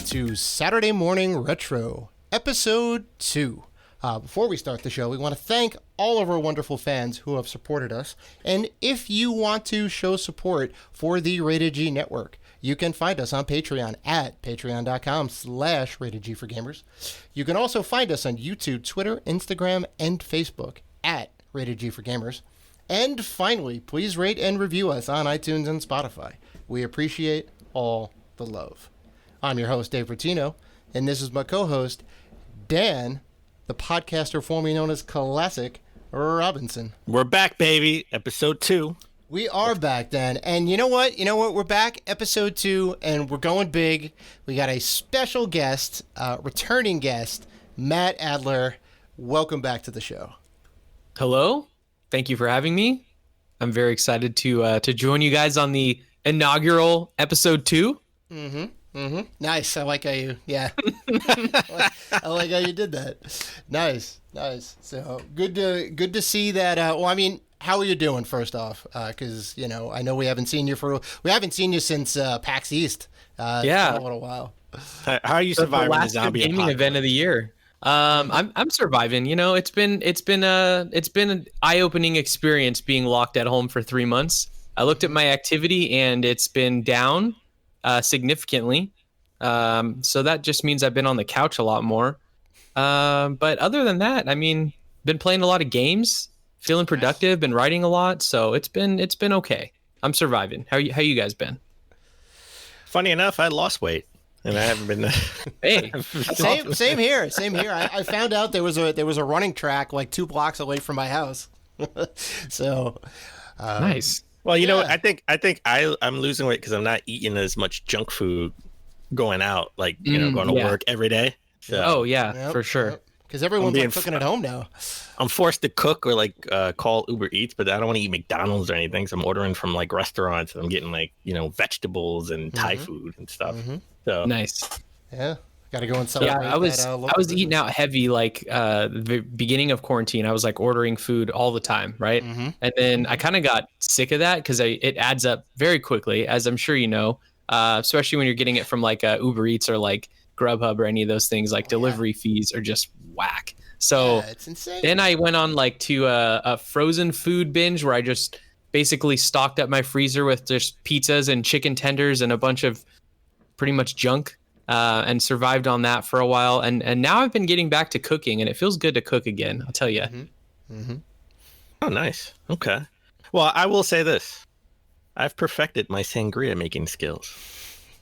to Saturday Morning Retro, Episode 2. Before we start the show, we want to thank all of our wonderful fans who have supported us. And if you want to show support for the Rated G Network, you can find us on Patreon at patreon.com/RatedG4Gamers. You can also find us on YouTube, Twitter, Instagram, and Facebook at Rated G for Gamers. And finally, please rate and review us on iTunes and Spotify. We appreciate all the love. I'm your host, Dave Bertino, and this is my co-host, Dan, the podcaster formerly known as Classic Robinson. We're back, baby. Episode 2. We are back, Dan. And you know what? We're back, episode 2, and we're going big. We got a special guest, returning guest, Matt Adler. Welcome back to the show. Hello. Thank you for having me. I'm very excited to join you guys on the inaugural episode 2. Nice. I like how you, I like how you did that. Nice. So good to see that. How are you doing first off? Because I know we haven't seen you since PAX East. For a little while. How are you surviving the zombie gaming apocalypse? event of the year? I'm surviving. It's been an eye-opening experience being locked at home for 3 months. I looked at my activity and it's been down significantly. So that just means I've been on the couch a lot more. But other than that, been playing a lot of games, feeling productive, been writing a lot. So it's been okay. I'm surviving. How you guys been? Funny enough, I lost weight. And I haven't been. Hey, same here. I found out there was a running track like 2 blocks away from my house. So nice. Well, I think I'm losing weight because I'm not eating as much junk food going out, like going to work every day. So, for sure. Because everyone's cooking at home now. I'm forced to cook or call Uber Eats, but I don't want to eat McDonald's or anything. So I'm ordering from restaurants, and I'm getting vegetables and Thai food and stuff. So nice. Yeah. Got to go and celebrate. Yeah, I was eating out heavy the beginning of quarantine. I was ordering food all the time, right? And then I kind of got sick of that because it adds up very quickly, as I'm sure you know, especially when you're getting it from Uber Eats or Grubhub or any of those things. Delivery fees are just whack. So it's insane. Then I went on to a frozen food binge where I just basically stocked up my freezer with just pizzas and chicken tenders and a bunch of pretty much junk. And survived on that for a while, and now I've been getting back to cooking, and it feels good to cook again. I'll tell you. Oh, nice. Okay. Well, I will say this: I've perfected my sangria making skills.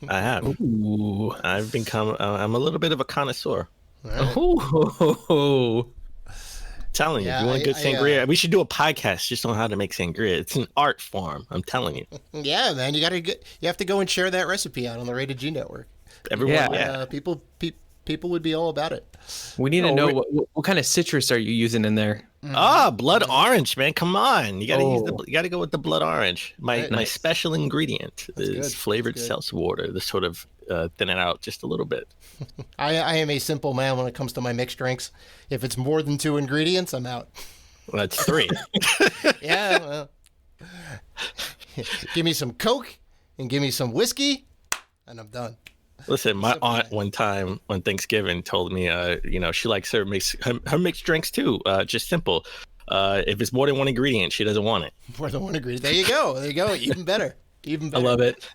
I have. Ooh. I've become. I'm a little bit of a connoisseur. Right. Oh. Telling you, if you want a good sangria, we should do a podcast just on how to make sangria. It's an art form. I'm telling you. Yeah, man, you have to go and share that recipe out on the Rated G Network. Everyone, people would be all about it. We need to know what kind of citrus are you using in there? Blood orange, man! Come on, you gotta go with the blood orange. My special ingredient is flavored seltzer water to sort of thin it out just a little bit. I am a simple man when it comes to my mixed drinks. If it's more than 2 ingredients, I'm out. Well, that's 3. Yeah. Well, give me some Coke and give me some whiskey, and I'm done. Listen, my aunt one time on Thanksgiving told me, she likes her mixed drinks too. Just simple. If it's more than 1 ingredient, she doesn't want it. More than 1 ingredient. There you go. Even better. I love it.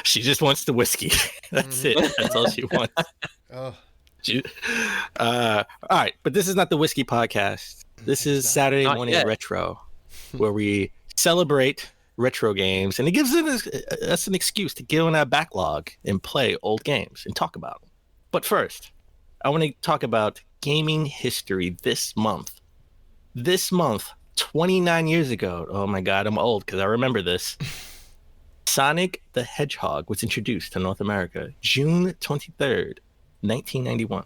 She just wants the whiskey. That's it. That's all she wants. Oh. All right, but this is not the whiskey podcast. This is Saturday Morning Retro, where we celebrate retro games, and it gives us an excuse to get on our backlog and play old games and talk about them. But first, I want to talk about gaming history this month. This month, 29 years ago, oh my God, I'm old because I remember this. Sonic the Hedgehog was introduced to North America June 23rd, 1991.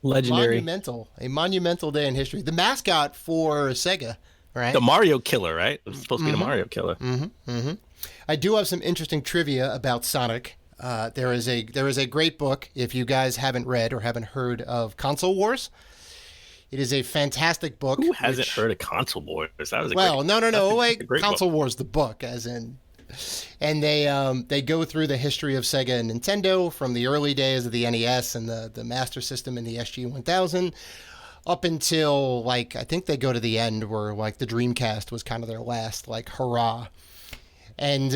Legendary. A monumental day in history. The mascot for Sega, right? The Mario Killer, right? It was supposed to be the Mario Killer. I do have some interesting trivia about Sonic. There is a great book, if you guys haven't read or haven't heard of Console Wars. It is a fantastic book. Who hasn't heard of Console Wars? That was no. Like Console Wars, the book, as in And they go through the history of Sega and Nintendo from the early days of the NES and the Master System and the SG-1000 up until, like, I think they go to the end where, like, the Dreamcast was kind of their last, like, hurrah. And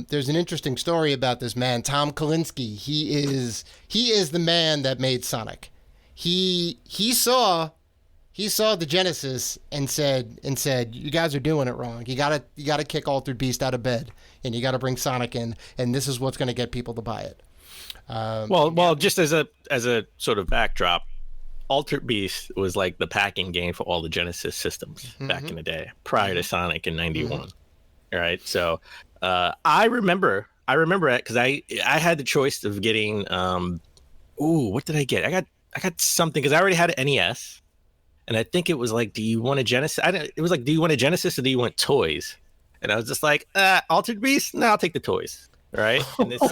there's an interesting story about this man, Tom Kalinske. He is the man that made Sonic. He saw the Genesis and said, you guys are doing it wrong. You gotta kick Altered Beast out of bed, and you gotta bring Sonic in, and this is what's gonna get people to buy it. Well, just as a sort of backdrop, Altered Beast was like the packing game for all the Genesis systems back in the day, prior to Sonic in '91. Right, so I remember it because I had the choice of getting what did I get? I got something because I already had an NES, and I think it was like, do you want a Genesis? It was like, do you want a Genesis or do you want toys? And I was just like, Altered Beast? No, I'll take the toys. Right? And it's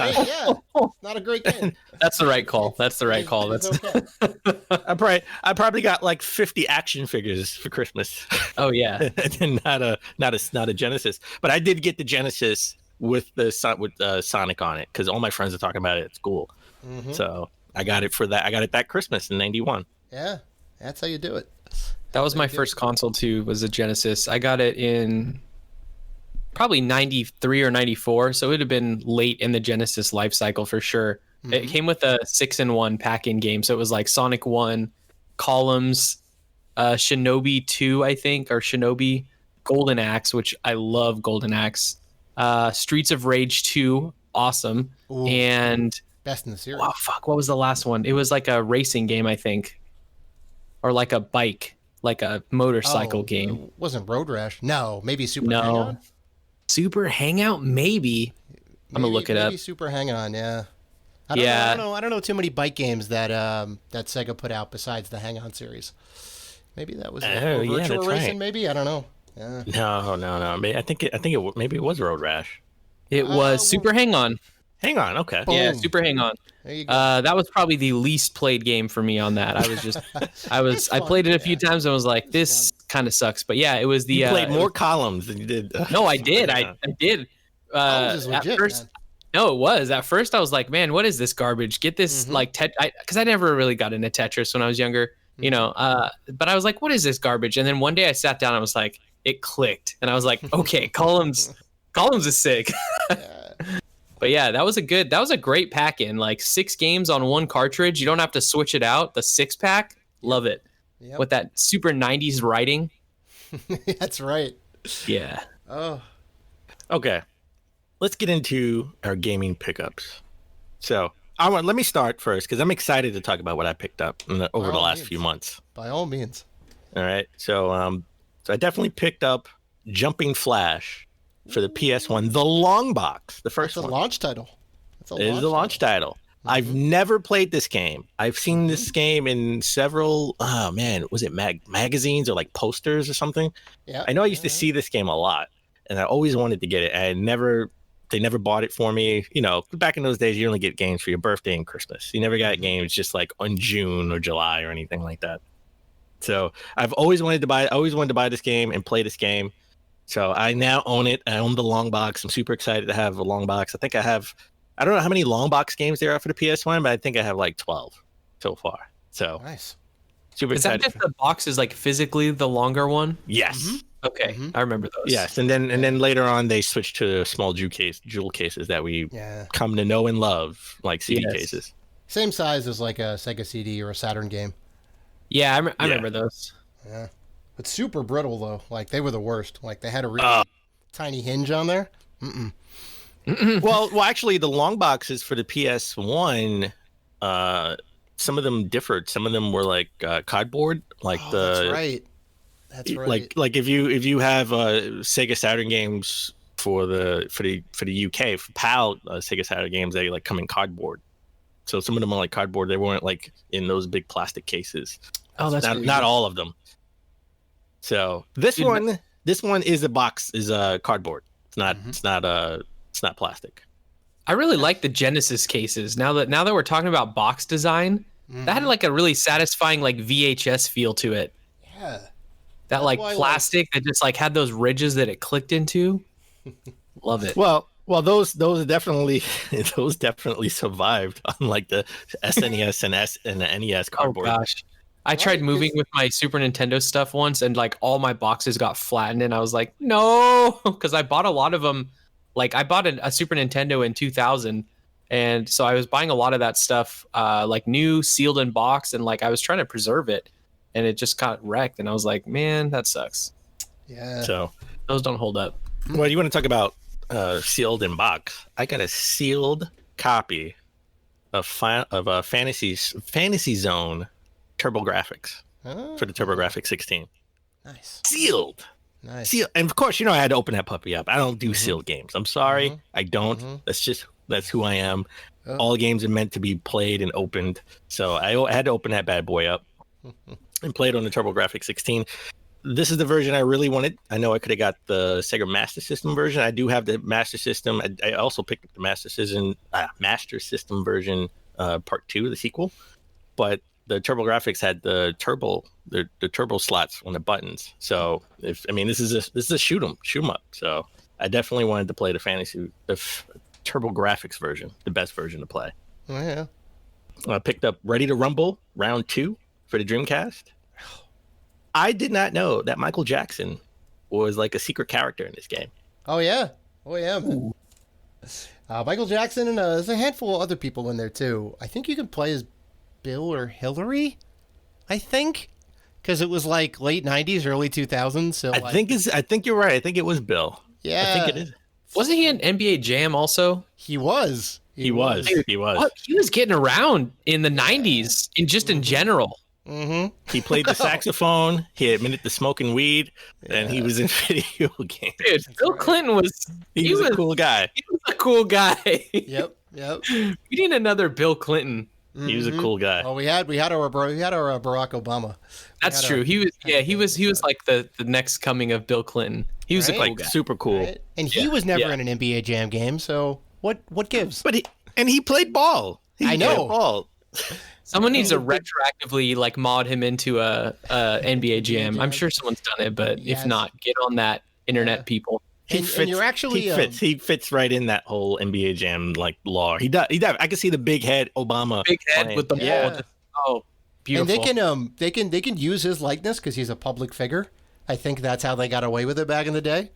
not a great game. That's the right call. That's the right call. That's okay. I probably got like 50 action figures for Christmas. Oh yeah, and not a Genesis. But I did get the Genesis with Sonic on it because all my friends are talking about it at school. So I got it for that. I got it that Christmas in '91. Yeah, that's how you do it. That was my first console too. Was a Genesis. I got it in probably 93 or 94, so it would have been late in the Genesis life cycle for sure. It came with a 6-in-1 pack-in game, so it was like Sonic 1, Columns, Shinobi 2, I think, or Shinobi, Golden Axe, which I love Golden Axe, Streets of Rage 2, awesome, and best in the series. Oh, fuck, what was the last one? It was like a racing game, I think, or like a bike, like a motorcycle game. It wasn't Road Rash. No, maybe Super Hang-On? Super Hangout, maybe. I'm gonna look it up. Maybe Super Hang-On, yeah. I don't know too many bike games that Sega put out besides the Hang-On series. Maybe that was Virtual Racing. Right. Maybe, I don't know. Yeah. No. I think maybe it was Road Rash. It was Super Hang-On. Hang on, okay. Boom. Yeah, Super Hang-On. There you go. That was probably the least played game for me on that. I played it a few times and was like, this kind of sucks. But yeah, it was the. You played more Columns than you did. No, I did. I did. Legit, at first, man. no, it was. At first, I was like, man, what is this garbage? Get this because I never really got into Tetris when I was younger, you know. But I was like, what is this garbage? And then one day I sat down and I was like, it clicked, and I was like, okay, Columns is sick. But yeah, that was a great pack in, like 6 games on one cartridge. You don't have to switch it out. The 6-pack, love it. Yep. With that super 90s writing. That's right. Yeah. Oh. Okay. Let's get into our gaming pickups. So let me start first because I'm excited to talk about what I picked up over the last few months. By all means. All right. So I definitely picked up Jumping Flash for the PS1, the long box, the first one. It's a launch title. It is a launch title. I've never played this game. I've seen this game in several, was it magazines or like posters or something? Yeah. I know I used to see this game a lot, and I always wanted to get it. They never bought it for me. You know, back in those days, you only get games for your birthday and Christmas. You never got games just like on June or July or anything like that. So I've always wanted to buy this game and play this game. So I now own it. I own the long box. I'm super excited to have a long box. I don't know how many long box games there are for the PS1, but I think I have like 12 so far. So nice. Super excited. Is that just the box is like physically the longer one? Yes. Okay. I remember those. Yes. And then later on they switched to small jewel cases that we come to know and love, like CD cases. Same size as like a Sega CD or a Saturn game. Yeah, I remember those. Yeah. But super brittle, though. Like, they were the worst. Like, they had a really tiny hinge on there. Well, actually, the long boxes for the PS1, some of them differed. Some of them were like cardboard. Like that's right. That's right. Like if you have Sega Saturn games for the UK, for PAL Sega Saturn games, they like come in cardboard. So some of them are like cardboard. They weren't like in those big plastic cases. Oh, that's not all of them. So this one is cardboard. It's not plastic. I really like the Genesis cases. Now that we're talking about box design, that had like a really satisfying like VHS feel to it. Yeah. That like plastic that just like had those ridges that it clicked into. Love it. Well, Well, those definitely survived, unlike the SNES and the NES cardboard. Oh gosh. I tried moving with my Super Nintendo stuff once, and like all my boxes got flattened, and I was like, no, because I bought a lot of them. Like I bought a Super Nintendo in 2000, and so I was buying a lot of that stuff, like new, sealed in box, and like I was trying to preserve it, and it just got wrecked, and I was like, man, that sucks. Yeah. So those don't hold up. Well, you want to talk about sealed in box? I got a sealed copy of Fantasy Zone TurboGrafx for the TurboGrafx 16. Nice. Sealed. Nice. Sealed. And of course, I had to open that puppy up. I don't do sealed games. I'm sorry. I don't. That's who I am. All games are meant to be played and opened. So I had to open that bad boy up and play it on the TurboGrafx 16. This is the version I really wanted. I know I could have got the Sega Master System version. I do have the Master System. I also picked up the Master System version Part 2, the sequel. But the TurboGrafx had the turbo slots on the buttons. So this is a shoot 'em up. So I definitely wanted to play the TurboGrafx version, the best version to play. Oh yeah. I picked up Ready to Rumble Round 2 for the Dreamcast. I did not know that Michael Jackson was like a secret character in this game. Oh yeah. Man. Michael Jackson, and there's a handful of other people in there too. I think you can play as Bill or Hillary. I think, because it was like late '90s, early 2000s. So I think you're right. I think it was Bill. Yeah, I think it is. Wasn't he in NBA Jam also? He was. He was. He was getting around in the '90s, in general. Mm-hmm. He played the saxophone. He admitted to smoking weed, and he was in video games. Dude, Bill Clinton was. He was a cool guy. He was a cool guy. Yep. We need another Bill Clinton. He was a cool guy. Oh, we had our Barack Obama. That's true. He was like the next coming of Bill Clinton. He was a cool guy. Super cool. Right? And he was never in an NBA Jam game, so what gives? But he played ball. I know. Ball. Someone needs to retroactively like mod him into a NBA Jam. I'm sure someone's done it, but if not, get on that internet, people. And you're actually he fits right in that whole NBA Jam like lore. He does. I can see the big head Obama. Big head playing. With the ball. Oh, beautiful. And they can use his likeness because he's a public figure. I think that's how they got away with it back in the day.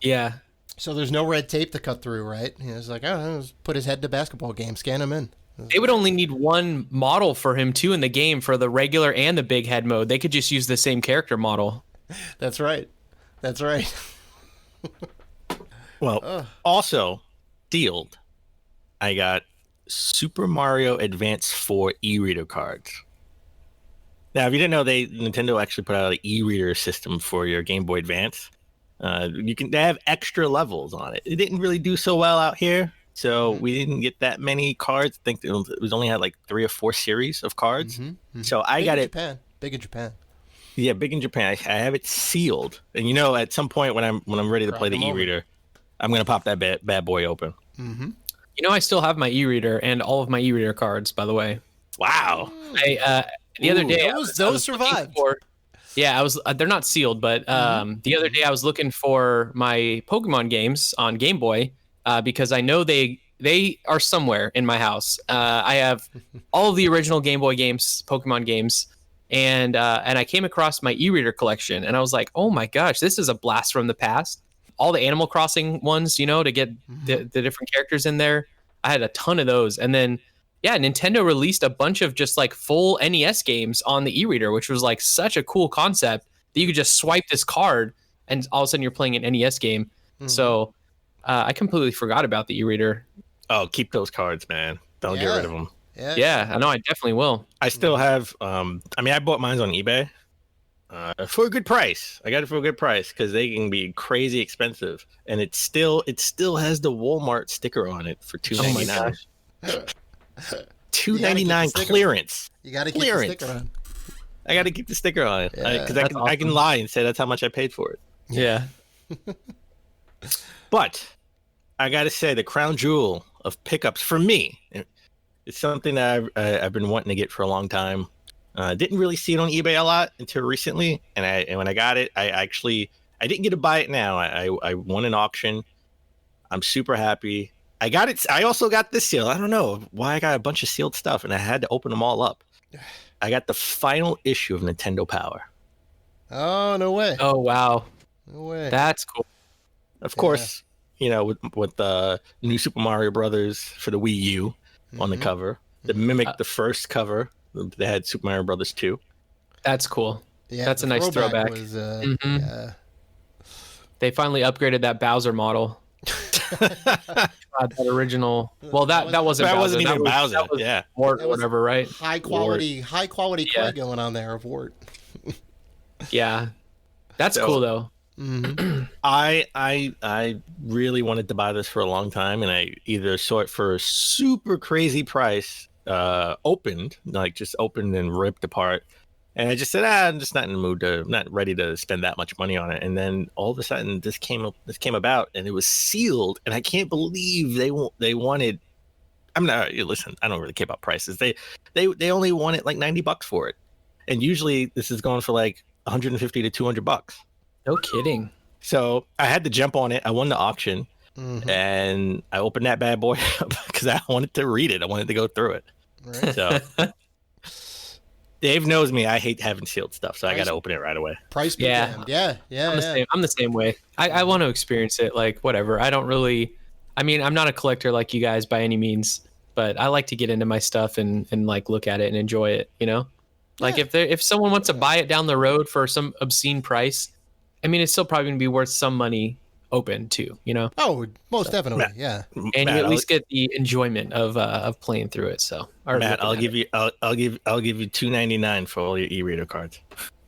Yeah. So there's no red tape to cut through, right? It's like, just put his head to basketball game, scan him in. They would only need one model for him too in the game for the regular and the big head mode. They could just use the same character model. That's right. Well, also sealed, I got Super Mario Advance 4 e-reader cards. Now, if you didn't know, Nintendo actually put out an e-reader system for your Game Boy Advance. They have extra levels on it. It didn't really do so well out here, so we didn't get that many cards. I think it was only had like 3 or 4 series of cards. So I got it. Big in Japan. Yeah, big in Japan. I have it sealed, and at some point when I'm ready to play the e-reader, I'm gonna pop that bad boy open. Mm-hmm. I still have my e-reader and all of my e-reader cards. By the way. Wow. The other day those survived. They're not sealed, but the other day I was looking for my Pokemon games on Game Boy because I know they are somewhere in my house. I have all of the original Game Boy games, Pokemon games, and I came across my e-reader collection, and I was like, oh my gosh, this is a blast from the past. All the Animal Crossing ones, to get the different characters in there. I had a ton of those, and then. Yeah, Nintendo released a bunch of just like full NES games on the e-reader, which was like such a cool concept that you could just swipe this card and all of a sudden you're playing an NES game. So I completely forgot about the e-reader. Oh, keep those cards, man. Don't get rid of them. Yeah, I know. I definitely will. I still have, I bought mine on eBay for a good price. I got it for a good price because they can be crazy expensive. And it still has the Walmart sticker on it for $2.99. $2.99 clearance. You got to keep the sticker on. I got to keep the sticker on it because I can lie and say that's how much I paid for it. Yeah. But I got to say the crown jewel of pickups for me, it's something that I've been wanting to get for a long time. Didn't really see it on eBay a lot until recently, and when I got it, I didn't get to buy it now. I won an auction. I'm super happy. I got it. I also got this seal. I don't know why I got a bunch of sealed stuff, and I had to open them all up. I got the final issue of Nintendo Power. Oh, no way. Oh, wow. No way. That's cool. Of course, with the new Super Mario Brothers for the Wii U on the cover, to mimic the first cover, they had Super Mario Brothers 2. That's cool. Yeah, that's a nice throwback. Was, yeah. They finally upgraded that Bowser model. That original. Well, that wasn't even Bowser. That was Wart or whatever, right? High quality clay going on there of Wart. Yeah, that's cool though. Mm-hmm. I really wanted to buy this for a long time, and I either saw it for a super crazy price, opened and ripped apart, and I just said, I'm just not in the mood not ready to spend that much money on it. And then all of a sudden, this came about, and it was sealed, and I can't believe they wanted. Listen, I don't really care about prices. They only wanted like $90 for it, and usually this is going for like $150 to $200. No kidding. So I had to jump on it. I won the auction, and I opened that bad boy up because I wanted to read it. I wanted to go through it. Right. So Dave knows me. I hate having sealed stuff, so I got to open it right away. Price be damned. Yeah. I'm the same way. I want to experience it. Like whatever. I don't really. I mean, I'm not a collector like you guys by any means, but I like to get into my stuff and like look at it and enjoy it. Like if someone wants to buy it down the road for some obscene price, I mean, it's still probably going to be worth some money open too, Oh, most definitely, yeah. And Matt, you at least get the enjoyment of playing through it. So, Matt, I'll give you $2.99 for all your e-reader cards.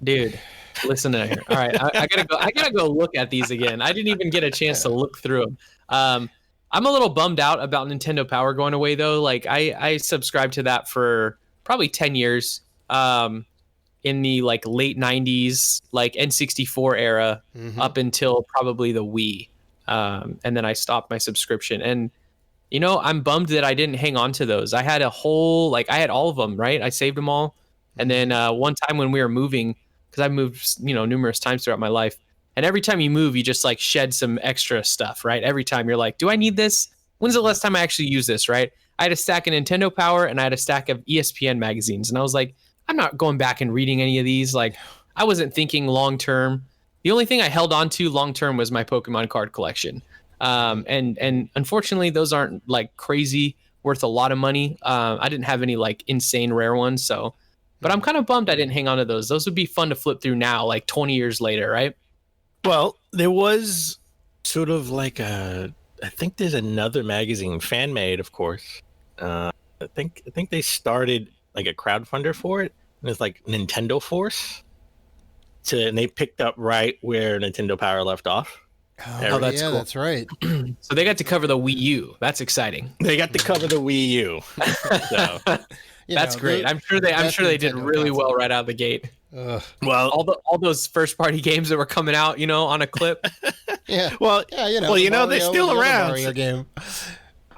Dude, listen to here. All right, I gotta go look at these again. I didn't even get a chance to look through them. I'm a little bummed out about Nintendo Power going away though. Like I subscribed to that for probably 10 years. In the like late 90s, like N64 era, up until probably the Wii. And then I stopped my subscription. And, I'm bummed that I didn't hang on to those. I had I had all of them, right? I saved them all. And then one time when we were moving, because I've moved, numerous times throughout my life. And every time you move, you just like shed some extra stuff, right? Every time you're like, do I need this? When's the last time I actually use this, right? I had a stack of Nintendo Power and I had a stack of ESPN magazines. And I was like, I'm not going back and reading any of these. Like, I wasn't thinking long term. The only thing I held on to long term was my Pokemon card collection. And unfortunately, those aren't like crazy worth a lot of money. I didn't have any like insane rare ones. So, but I'm kind of bummed I didn't hang on to those. Those would be fun to flip through now, like 20 years later, right? Well, there was sort of like I think there's another magazine, fan made, of course. I think they started like a crowdfunder for it. And it's like Nintendo Force. And they picked up right where Nintendo Power left off. Oh, that's cool. That's right. So they got to cover the Wii U. That's exciting. They got to cover the Wii U. So that's great. I'm sure they did really well right out of the gate. Well, all those first party games that were coming out, on a clip. Yeah. Well, they're still around. Mario game.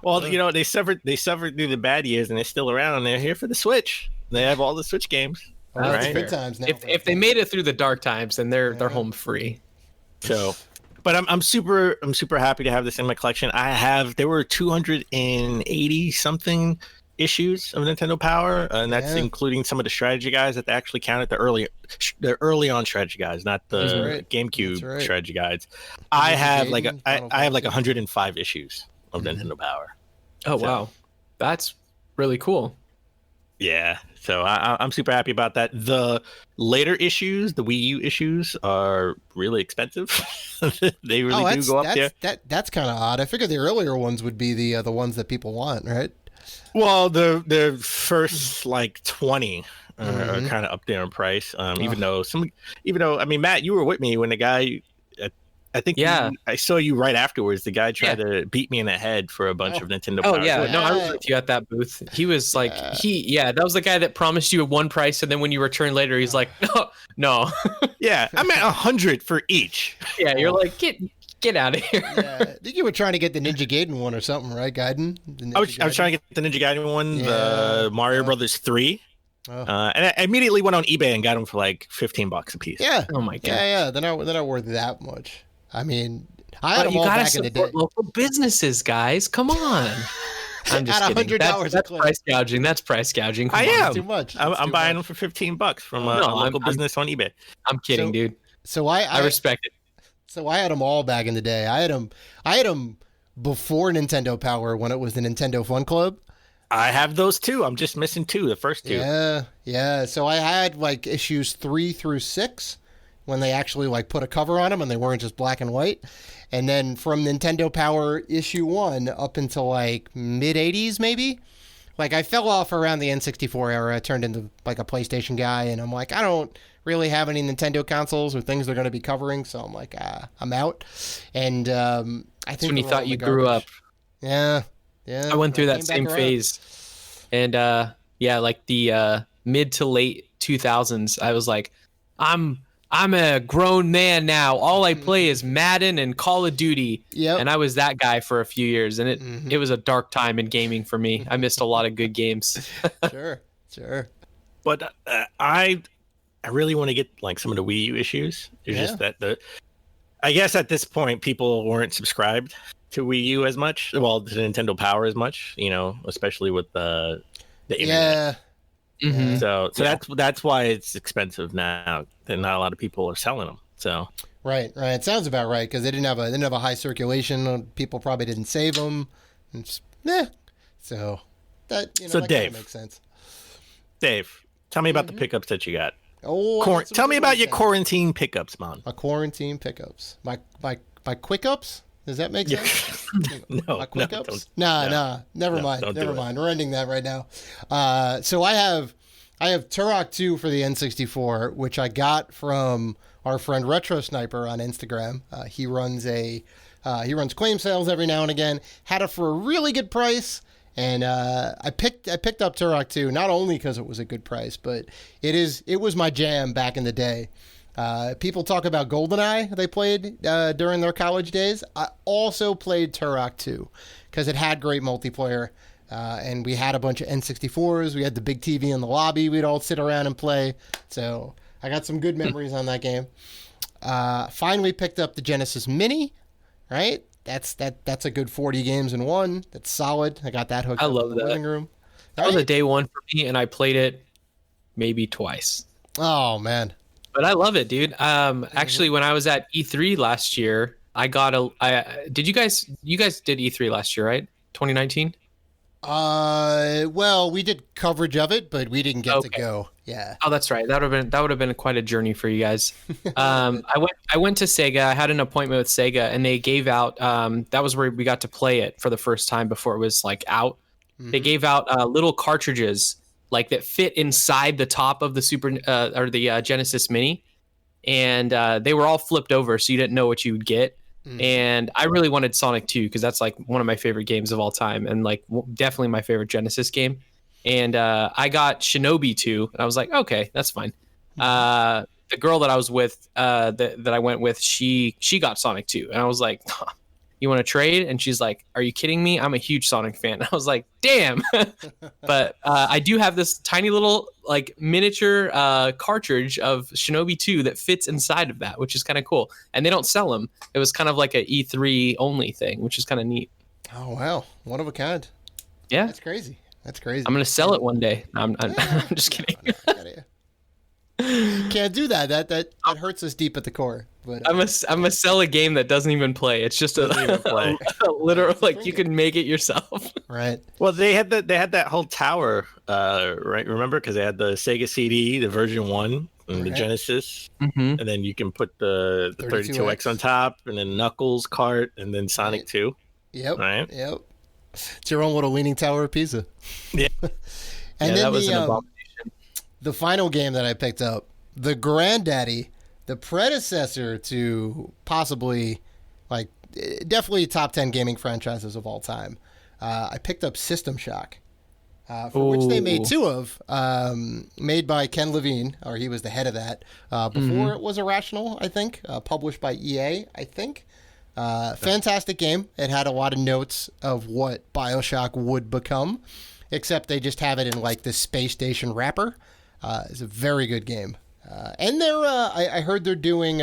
Well, they suffered through the bad years, and they're still around, and they're here for the Switch. They have all the Switch games. Right? Good times now. If they made it through the dark times, then they're home free. So, but I'm super happy to have this in my collection. There were 280 something issues of Nintendo Power, and that's including some of the strategy guides that they actually counted the early on strategy guides, not the GameCube strategy guides. I have like 105 issues of Nintendo Power. Oh wow, that's really cool. Yeah, so I'm super happy about that. The later issues, the Wii U issues, are really expensive. They really do go up there. That's kind of odd. I figured the earlier ones would be the ones that people want, right? Well, the first like 20 are kind of up there in price. Even though I mean, Matt, you were with me when the guy. I think I saw you right afterwards. The guy tried to beat me in the head for a bunch of Nintendo Power. Oh, yeah. No, I was with you at that booth. He was like, that was the guy that promised you one price, and then when you return later, he's like, no. Yeah, I'm at 100 for each. Yeah, you're like, get out of here. Yeah, I think you were trying to get the Ninja Gaiden one or something, right, Gaiden? I was trying to get the Ninja Gaiden one, the Mario Brothers 3. And I immediately went on eBay and got them for like $15 a piece. Yeah. Oh, my God. Yeah, they're not worth that much. I mean, I had them all back in the day. Support local businesses, guys. Come on. I'm just kidding. That's price gouging. That's price gouging. I am. Too much. I'm buying them for $15 from a local business on eBay. I'm kidding, dude. So I respect it. So I had them all back in the day. I had them before Nintendo Power when it was the Nintendo Fun Club. I have those too. I'm just missing two, the first two. Yeah. So I had like issues 3 through 6 when they actually like put a cover on them and they weren't just black and white. And then from Nintendo Power issue 1 up until like mid 80s maybe. Like I fell off around the N64 era. I turned into like a PlayStation guy and I'm like, I don't really have any Nintendo consoles or things they're going to be covering. So I'm like, I'm out. And I think that's when you thought you grew up. Yeah. I went through that same phase. And like the mid to late 2000s, I was like, I'm a grown man now. All I play is Madden and Call of Duty. Yep. And I was that guy for a few years. And it was a dark time in gaming for me. I missed a lot of good games. Sure. But I really want to get like some of the Wii U issues. It's just that I guess at this point, people weren't subscribed to Wii U as much. Well, to Nintendo Power as much, especially with the internet. Yeah. Mm-hmm. So that's why it's expensive now. And not a lot of people are selling them. So right. It sounds about right because they didn't have a high circulation. People probably didn't save them. So that that Dave, makes sense. Dave, tell me about the pickups that you got. Tell me about your quarantine pickups, man. My quarantine pickups. My quick ups. Does that make sense? No. My quick ups? Nah. Never mind. We're ending that right now. So I have Turok 2 for the N64, which I got from our friend Retro Sniper on Instagram. He runs claim sales every now and again. Had it for a really good price. And I picked up Turok 2 not only because it was a good price, but it was my jam back in the day. People talk about GoldenEye they played during their college days. I also played Turok 2 because it had great multiplayer. And we had a bunch of N64s. We had the big TV in the lobby. We'd all sit around and play. So I got some good memories on that game. Finally picked up the Genesis Mini, right? That's a good 40 games in one. That's solid. I got that hooked up in the living room. That was a day one for me, and I played it maybe twice. Oh, man. But I love it, dude. Actually, when I was at E3 last year, did you guys did E3 last year, right? 2019? Well, we did coverage of it, but we didn't get to go. Yeah. Oh, that's right. That would have been quite a journey for you guys. I went to Sega. I had an appointment with Sega, and they gave out. That was where we got to play it for the first time before it was like out. Mm-hmm. They gave out little cartridges like that fit inside the top of the the Genesis Mini, and they were all flipped over, so you didn't know what you would get. Mm-hmm. And I really wanted Sonic 2 because that's like one of my favorite games of all time, and like definitely my favorite Genesis game. And I got Shinobi 2, and I was like, okay, that's fine. The girl that I was with, that I went with, she got Sonic 2, and I was like, you want to trade? And she's like, are you kidding me? I'm a huge Sonic fan. And I was like, damn. But I do have this tiny little like miniature cartridge of Shinobi 2 that fits inside of that, which is kind of cool. And they don't sell them. It was kind of like a E3 only thing, which is kind of neat. Oh, wow. One of a kind. Yeah. That's crazy. I'm going to sell it one day. I'm just kidding. Can't do that. That hurts us deep at the core. But I'm gonna sell a game that doesn't even play. It's just a literal like you can make it yourself. Right. Well, they had that whole tower, right? Remember, because they had the Sega CD, the version 1, and the Genesis, and then you can put the 32X on top, and then Knuckles cart, and then Sonic 2. Yep. Right. Yep. It's your own little leaning tower of Pisa. Yeah. And then that was an abomination. The final game that I picked up, the granddaddy, the predecessor to possibly, like, definitely top 10 gaming franchises of all time. I picked up System Shock, for which they made 2 of, made by Ken Levine, or he was the head of that, before it was Irrational, I think, published by EA, I think. Fantastic game. It had a lot of notes of what BioShock would become, except they just have it in like this space station wrapper. It's a very good game. And they're I heard they're doing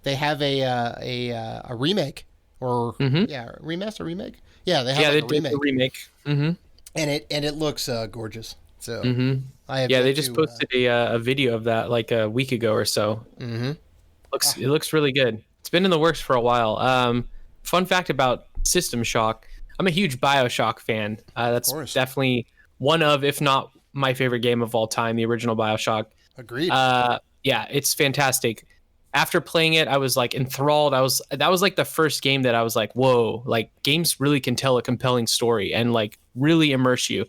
they have a remake or remaster remake. Yeah, they have a remake. A remake. Mm-hmm. And it looks gorgeous. So they just posted a video of that like a week ago or so. Mm-hmm. It looks really good. It's been in the works for a while. Fun fact about System Shock: I'm a huge BioShock fan. That's definitely one of, if not my favorite game of all time, the original BioShock. Agreed. Yeah, it's fantastic. After playing it, I was like enthralled. That was like the first game that I was like, whoa, like games really can tell a compelling story and like really immerse you.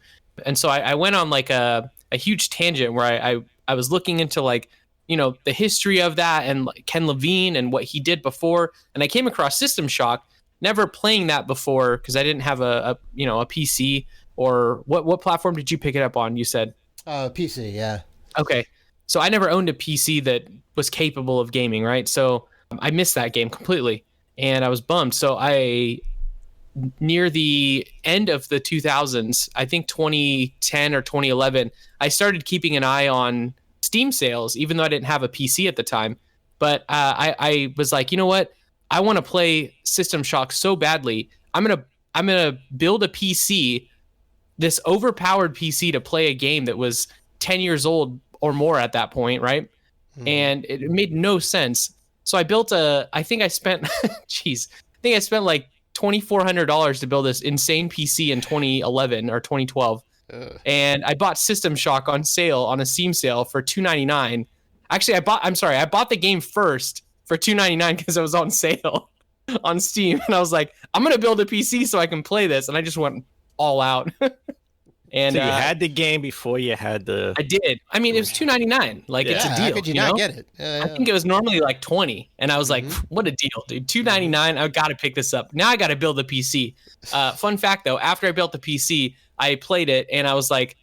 And so I went on like a huge tangent where I was looking into like, you know, the history of that and like Ken Levine and what he did before. And I came across System Shock, never playing that before because I didn't have a PC. Or what platform did you pick it up on? You said PC, yeah. Okay, so I never owned a PC that was capable of gaming, right? So I missed that game completely, and I was bummed. So near the end of the 2000s, I think 2010 or 2011, I started keeping an eye on Steam sales, even though I didn't have a PC at the time. But I was like, you know what? I want to play System Shock so badly. I'm gonna build a PC, this overpowered PC, to play a game that was 10 years old or more at that point, right? And it made no sense. So I built I think I spent like $2,400 to build this insane PC in 2011 or 2012. And I bought System Shock on sale, on a Steam sale, for $299. Actually, I bought the game first for $299 because it was on sale on Steam. And I was like, I'm going to build a PC so I can play this. And I just went all out. And so you had the game before you had the... I did. I mean, it was $299. Like, it's a deal. How could you not get it? I think it was normally like $20. And I was like, what a deal, dude. $299, I got to pick this up. Now I got to build the PC. Fun fact, though, after I built the PC, I played it, and I was like,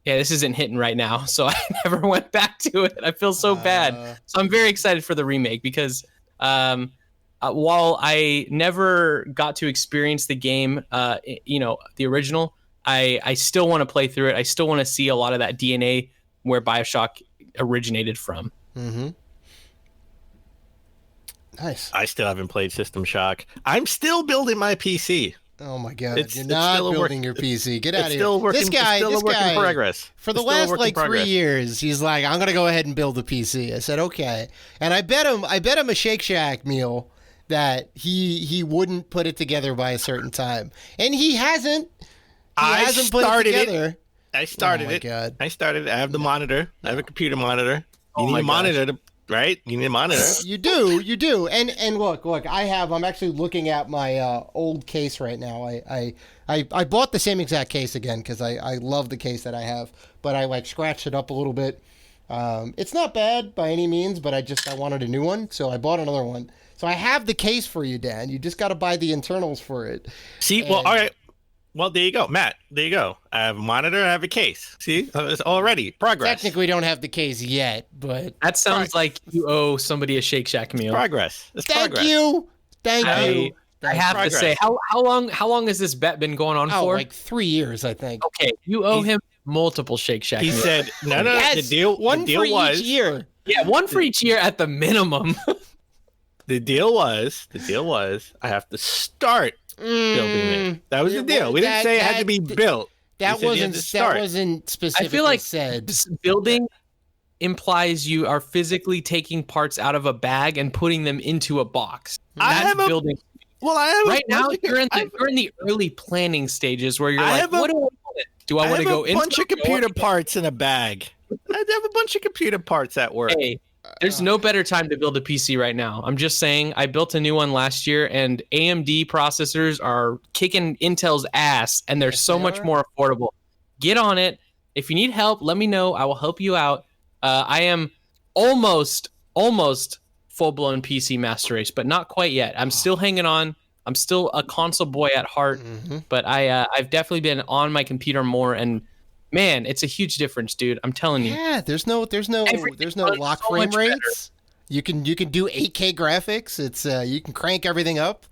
yeah, this isn't hitting right now. So I never went back to it. I feel so bad. So I'm very excited for the remake because while I never got to experience the game, the original, I still want to play through it. I still want to see a lot of that DNA where BioShock originated from. Mm-hmm. Nice. I still haven't played System Shock. I'm still building my PC. Oh my God! You're not building your PC. Get out of here. This guy, in progress. For the last like 3 years, he's like, I'm gonna go ahead and build a PC. I said, okay, and I bet him a Shake Shack meal that he wouldn't put it together by a certain time, and he hasn't. I started it. God. I started it. I have the monitor. I have a computer monitor. You need a monitor right? You need a monitor. You do. And look, I'm actually looking at my old case right now. I bought the same exact case again because I love the case that I have, but I like scratched it up a little bit. It's not bad by any means, but I wanted a new one, so I bought another one. So I have the case for you, Dan. You just got to buy the internals for it. See, well, all right. Well, there you go, Matt. There you go. I have a monitor. I have a case. See, it's already progress. Technically, don't have the case yet, but that sounds like you owe somebody a Shake Shack meal. Progress. Thank you. I have to say, how long has this bet been going on for? Like 3 years, I think. Okay, you owe him multiple Shake Shack meals. He said, no. Yes, the deal was each year. Yeah, one for each year at the minimum. The deal was, I have to start building it. That was the deal. We didn't say it had to be built. That wasn't specifically I feel like said. Building implies you are physically taking parts out of a bag and putting them into a box. That's building. Well, I have right now. You're in the early planning stages where you're like, what do I want? Do I want to go into a bunch of computer parts in a bag? I have a bunch of computer parts at work. Hey, there's no better time to build a PC right now. I'm just saying, I built a new one last year, and AMD processors are kicking Intel's ass, and they're so much more affordable. Get on it. If you need help, let me know. I will help you out. I am almost full-blown PC master race, but not quite yet. I'm still hanging on. I'm still a console boy at heart, but I've definitely been on my computer more, and man, it's a huge difference, dude. I'm telling you. Yeah, there's no lock frame rates. You can do 8K graphics. It's you can crank everything up.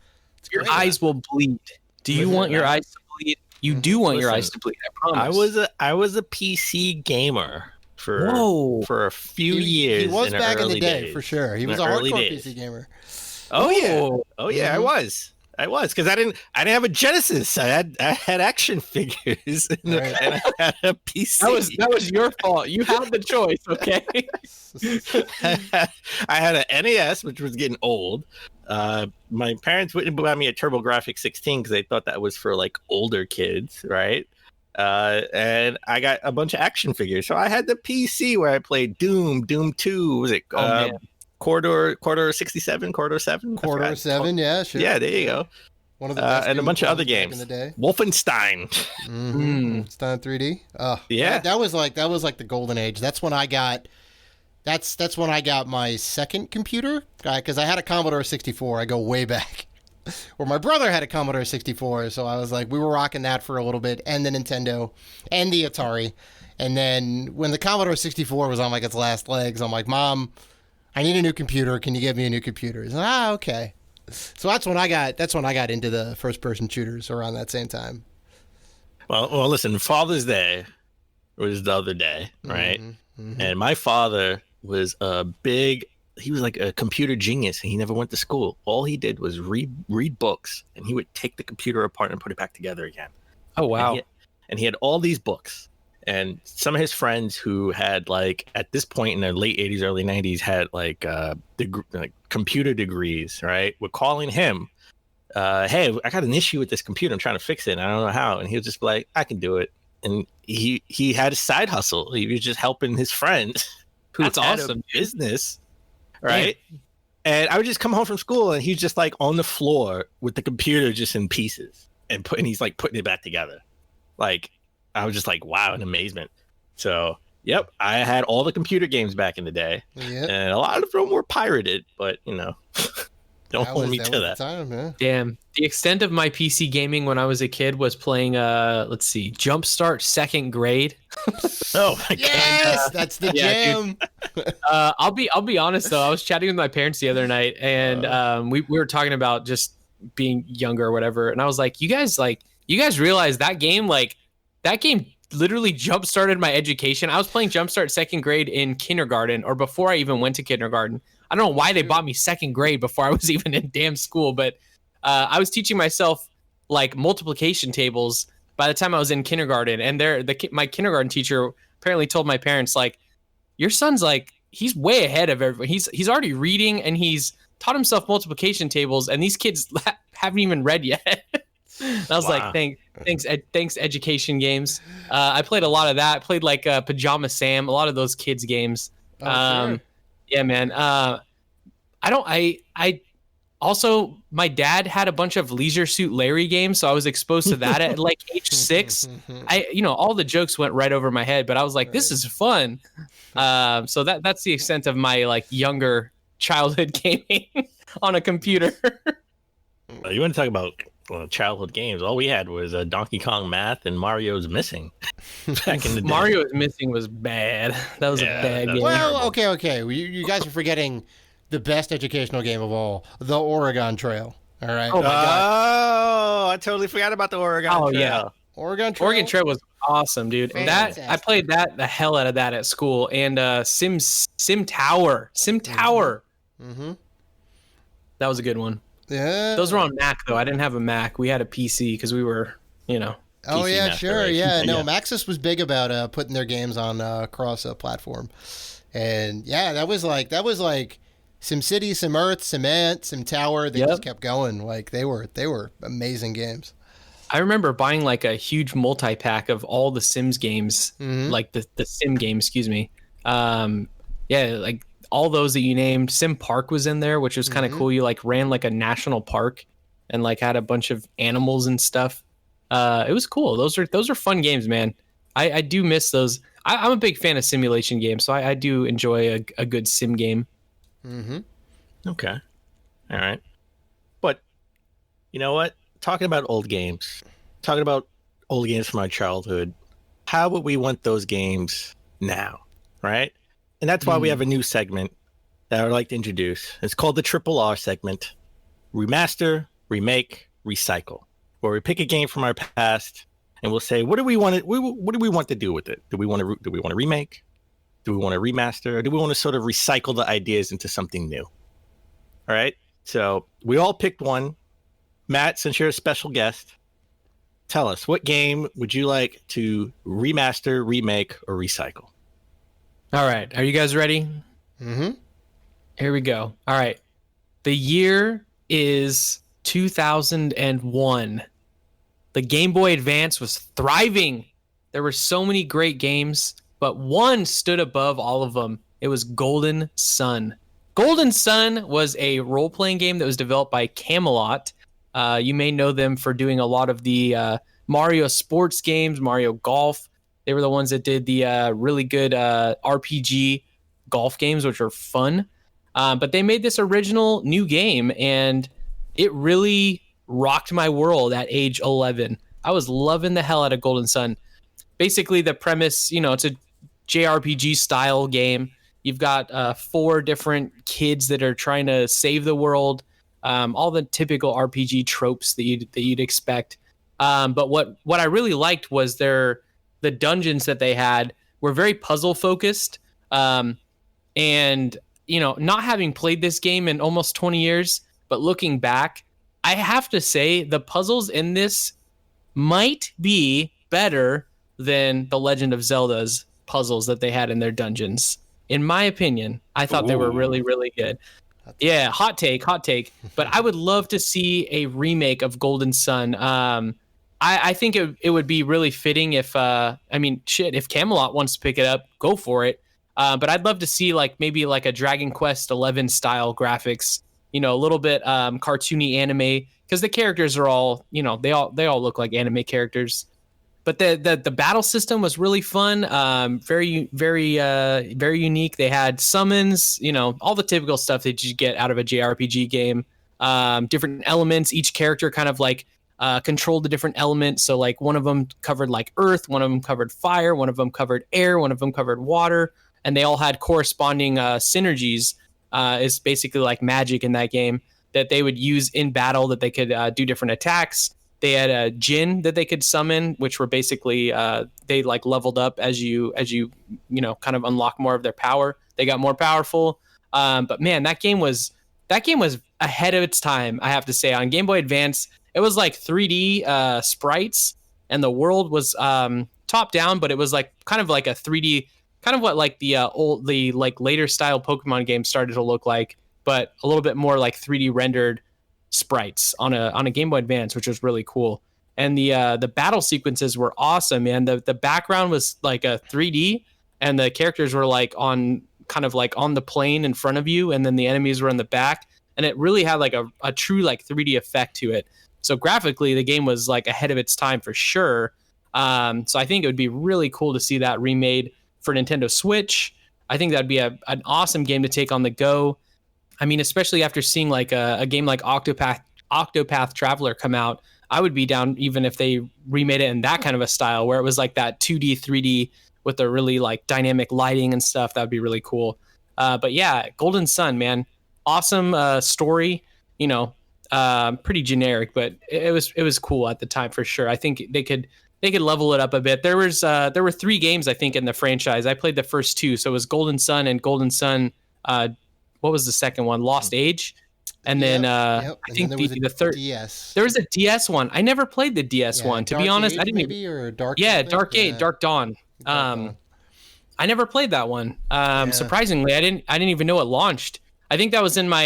Your eyes will bleed. Do you want your eyes to bleed? You do want your eyes to bleed. I promise. I was a PC gamer for a few years. He was back in the day days, for sure. He was a hardcore PC gamer. Oh yeah, I was because I didn't have a Genesis. I had action figures and I had a PC. That was your fault. You had the choice, okay? I had an NES, which was getting old. My parents wouldn't buy me a TurboGrafx 16 because they thought that was for like older kids, right? And I got a bunch of action figures. So I had the PC where I played Doom 2. Was it Corridor 67, Corridor 7? Corridor 7, yeah, sure. Yeah, there you go. One of the best and a bunch of other games in the day. Wolfenstein. Wolfenstein 3D. Yeah, that was like the golden age. That's when I got when I got my second computer, because I had a Commodore 64. I go way back. Or my brother had a Commodore 64, so I was like, we were rocking that for a little bit, and the Nintendo, and the Atari. And then when the Commodore 64 was on like its last legs, I'm like, Mom, I need a new computer. Can you give me a new computer? He's like, okay. So that's when I got into the first person shooters around that same time. Well, listen, Father's Day was the other day, right? And my father was he was like a computer genius, and he never went to school. All he did was read books, and he would take the computer apart and put it back together again. Oh, wow. And he had all these books. And some of his friends who had, like, at this point in the late 80s, early 90s, had, like computer degrees, right? Were calling him, hey, I got an issue with this computer. I'm trying to fix it, and I don't know how. And he was just like, I can do it. And he had a side hustle. He was just helping his friend who had a business, right? Damn. And I would just come home from school, and he's just, like, on the floor with the computer just in pieces. And he's, like, putting it back together. Like, I was just like, wow, in amazement. So, yep, I had all the computer games back in the day. Yep. And a lot of them were pirated, but, don't hold me to that. Time, damn. The extent of my PC gaming when I was a kid was playing, Jumpstart Second Grade. Oh, my God. Yes, that's the jam. I'll be honest, though. I was chatting with my parents the other night, and we were talking about just being younger or whatever. And I was like, you guys realize that game, that game literally jump-started my education. I was playing Jumpstart Second Grade in kindergarten, or before I even went to kindergarten. I don't know why they bought me second grade before I was even in damn school, but I was teaching myself like multiplication tables by the time I was in kindergarten. And my kindergarten teacher apparently told my parents, like, your son's like, he's way ahead of everyone. He's already reading, and he's taught himself multiplication tables, and these kids haven't even read yet. And I was like, thanks, education games. I played a lot of that. I played like Pajama Sam, a lot of those kids games. Sure. Yeah, man. I also, my dad had a bunch of Leisure Suit Larry games, so I was exposed to that at like age 6. All the jokes went right over my head, but I was like, this is fun. So that's the extent of my like younger childhood gaming on a computer. You want to talk about childhood games? All we had was Donkey Kong Math and Mario's Missing back in the day. Mario's Missing was bad. That was a bad game. Well, okay. You guys are forgetting the best educational game of all, the Oregon Trail. All right. Oh my God. Oh, I totally forgot about the Oregon Trail. Yeah. Oregon Trail was awesome, dude. Fantastic. I played the hell out of that at school, and Sim Tower. Mm-hmm. That was a good one. Yeah. Those were on Mac, though. I didn't have a Mac. We had a PC because we were, Oh, PC yeah, sure. Yeah. No, Yeah. Maxis was big about putting their games on cross platform. And yeah, that was like SimCity, Sim Earth, Sim Ant, Sim Tower. They just kept going. Like they were amazing games. I remember buying like a huge multi-pack of all the Sims games, like the Sim games, excuse me. Like all those that you named. Sim Park was in there, which was kind of cool. You like ran like a national park and like had a bunch of animals and stuff. It was cool. Those are fun games, man. I do miss those. I'm a big fan of simulation games, so I do enjoy a good sim game. Okay. All right. But you know what? Talking about old games from our childhood, how would we want those games now, right? And that's why we have a new segment that I would like to introduce. It's called the Triple R segment: Remaster, Remake, Recycle, where we pick a game from our past and we'll say, what do we want to do with it? Do we want to remake? Do we want to remaster, or do we want to sort of recycle the ideas into something new? All right. So we all picked one. Matt, since you're a special guest, tell us, what game would you like to remaster, remake, or recycle? All right. Are you guys ready? Mm-hmm. Here we go. All right. The year is 2001. The Game Boy Advance was thriving. There were so many great games, but one stood above all of them. It was Golden Sun. Golden Sun was a role-playing game that was developed by Camelot. You may know them for doing a lot of the Mario sports games, Mario Golf. They were the ones that did the really good RPG golf games, which are fun. But they made this original new game, and it really rocked my world at age 11. I was loving the hell out of Golden Sun. Basically, the premise, it's a JRPG style game. You've got 4 different kids that are trying to save the world. All the typical RPG tropes that you'd expect. But what I really liked was the dungeons that they had were very puzzle focused. And not having played this game in almost 20 years, but looking back, I have to say the puzzles in this might be better than the Legend of Zelda's puzzles that they had in their dungeons. In my opinion, I thought they were really, really good. Yeah, hot take. But I would love to see a remake of Golden Sun. I think it would be really fitting if Camelot wants to pick it up, go for it. But I'd love to see maybe a Dragon Quest 11 style graphics, a little bit cartoony anime, because the characters are all, they all look like anime characters. But the battle system was really fun, very, very, very unique. They had summons, all the typical stuff that you get out of a JRPG game. Different elements. Each character kind of controlled the different elements. So one of them covered earth, one of them covered fire, one of them covered air, one of them covered water, and they all had corresponding synergies. Is basically magic in that game that they would use in battle, that they could do different attacks. They had a Jinn that they could summon, which were basically they leveled up as you kind of unlock more of their power. They got more powerful. But man, that game was ahead of its time, I have to say. On Game Boy Advance, it was 3D sprites, and the world was top down, but it was kind of a 3D, kind of what the later style Pokemon games started to look like, but a little bit more 3D rendered sprites on a Game Boy Advance, which was really cool. And the battle sequences were awesome, man. The background was a 3D, and the characters were on the plane in front of you, and then the enemies were in the back, and it really had a true 3D effect to it. So graphically, the game was ahead of its time for sure. So I think it would be really cool to see that remade for Nintendo Switch. I think that'd be an awesome game to take on the go. I mean, especially after seeing a game like Octopath Traveler come out, I would be down even if they remade it in that kind of a style where it was that 2D, 3D with the really dynamic lighting and stuff. That would be really cool. But yeah, Golden Sun, man, awesome story. Pretty generic, but it was cool at the time for sure. I think they could level it up a bit. There were 3 games I think in the franchise. I played the first 2, so it was Golden Sun and Golden Sun. What was the second one? Lost Age, and then I think the third. DS. There was a DS one. I never played the DS one. To be honest, I didn't. Maybe or Dark. Yeah, Dark Age, Dark Dawn. I never played that one. Surprisingly, I didn't even know it launched. I think that was in my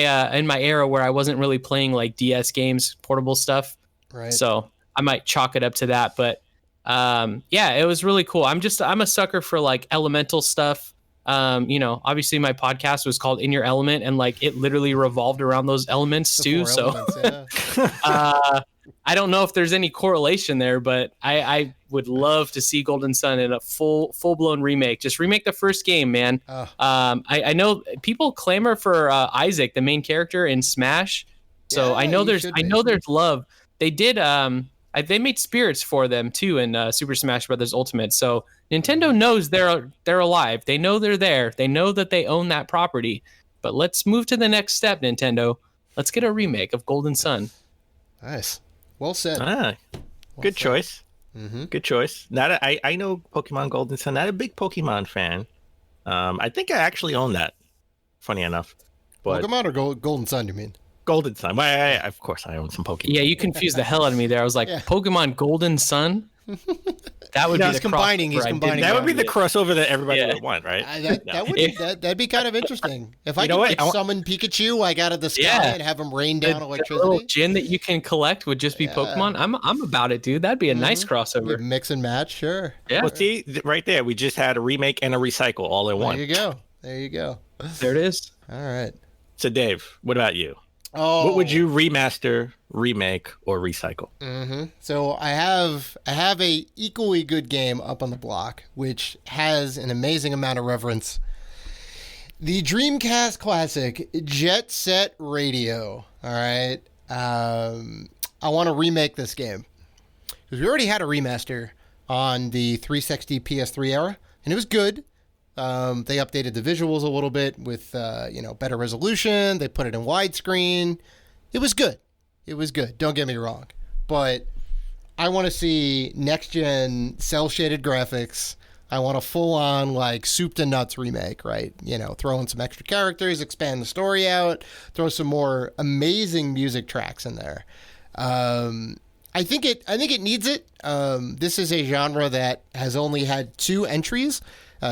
era where I wasn't really playing DS games, portable stuff. Right. So I might chalk it up to that, but it was really cool. I'm a sucker for elemental stuff. Obviously my podcast was called In Your Element, and it literally revolved around those elements too. So elements, yeah. I don't know if there's any correlation there, but I would love to see Golden Sun in a full blown remake. Just remake the first game, man. I know people clamor for Isaac, the main character in Smash. So yeah, I know there's love. They did they made spirits for them too in Super Smash Bros. Ultimate. So Nintendo knows they're alive. They know they're there. They know that they own that property. But let's move to the next step, Nintendo. Let's get a remake of Golden Sun. Nice. Well said. Good choice. Mm-hmm. Good choice. I know Pokemon Golden Sun. Not a big Pokemon fan, I think I actually own that. Funny enough, but Pokemon or Golden Sun? You mean? Golden Sun. Of course, I own some Pokemon. Yeah, you confused the hell out of me there. I was like, Yeah. Pokemon Golden Sun. That would be He's the combining. crossover He's I combining. didn't That would be know. the crossover that everybody Yeah. would want, right? That'd be kind of interesting. If I You could know what? like summon Pikachu like out of the sky Yeah. and have him rain The down little electricity, gin that you can collect would just be Pokemon. I'm about it, dude. That'd be a nice crossover. mix and match. Sure. Yeah, Well, see, right there, we just had a remake and a recycle all in one. There you go. There you go. there it is. All right. So, Dave, what about you? Oh, What would you remaster, remake, or recycle? So I have a equally good game up on the block, which has an amazing amount of reverence. The Dreamcast classic Jet Set Radio. All right. I want to remake this game because we already had a remaster on the 360 PS3 era, and it was good. They updated the visuals a little bit with better resolution. They put it in widescreen. It was good. It was good. Don't get me wrong, but I want to see next gen cell shaded graphics. I want a full on like soup to nuts remake, right? Throw in some extra characters, expand the story out, throw some more amazing music tracks in there. I think it needs it. This is a genre that has only had 2 entries.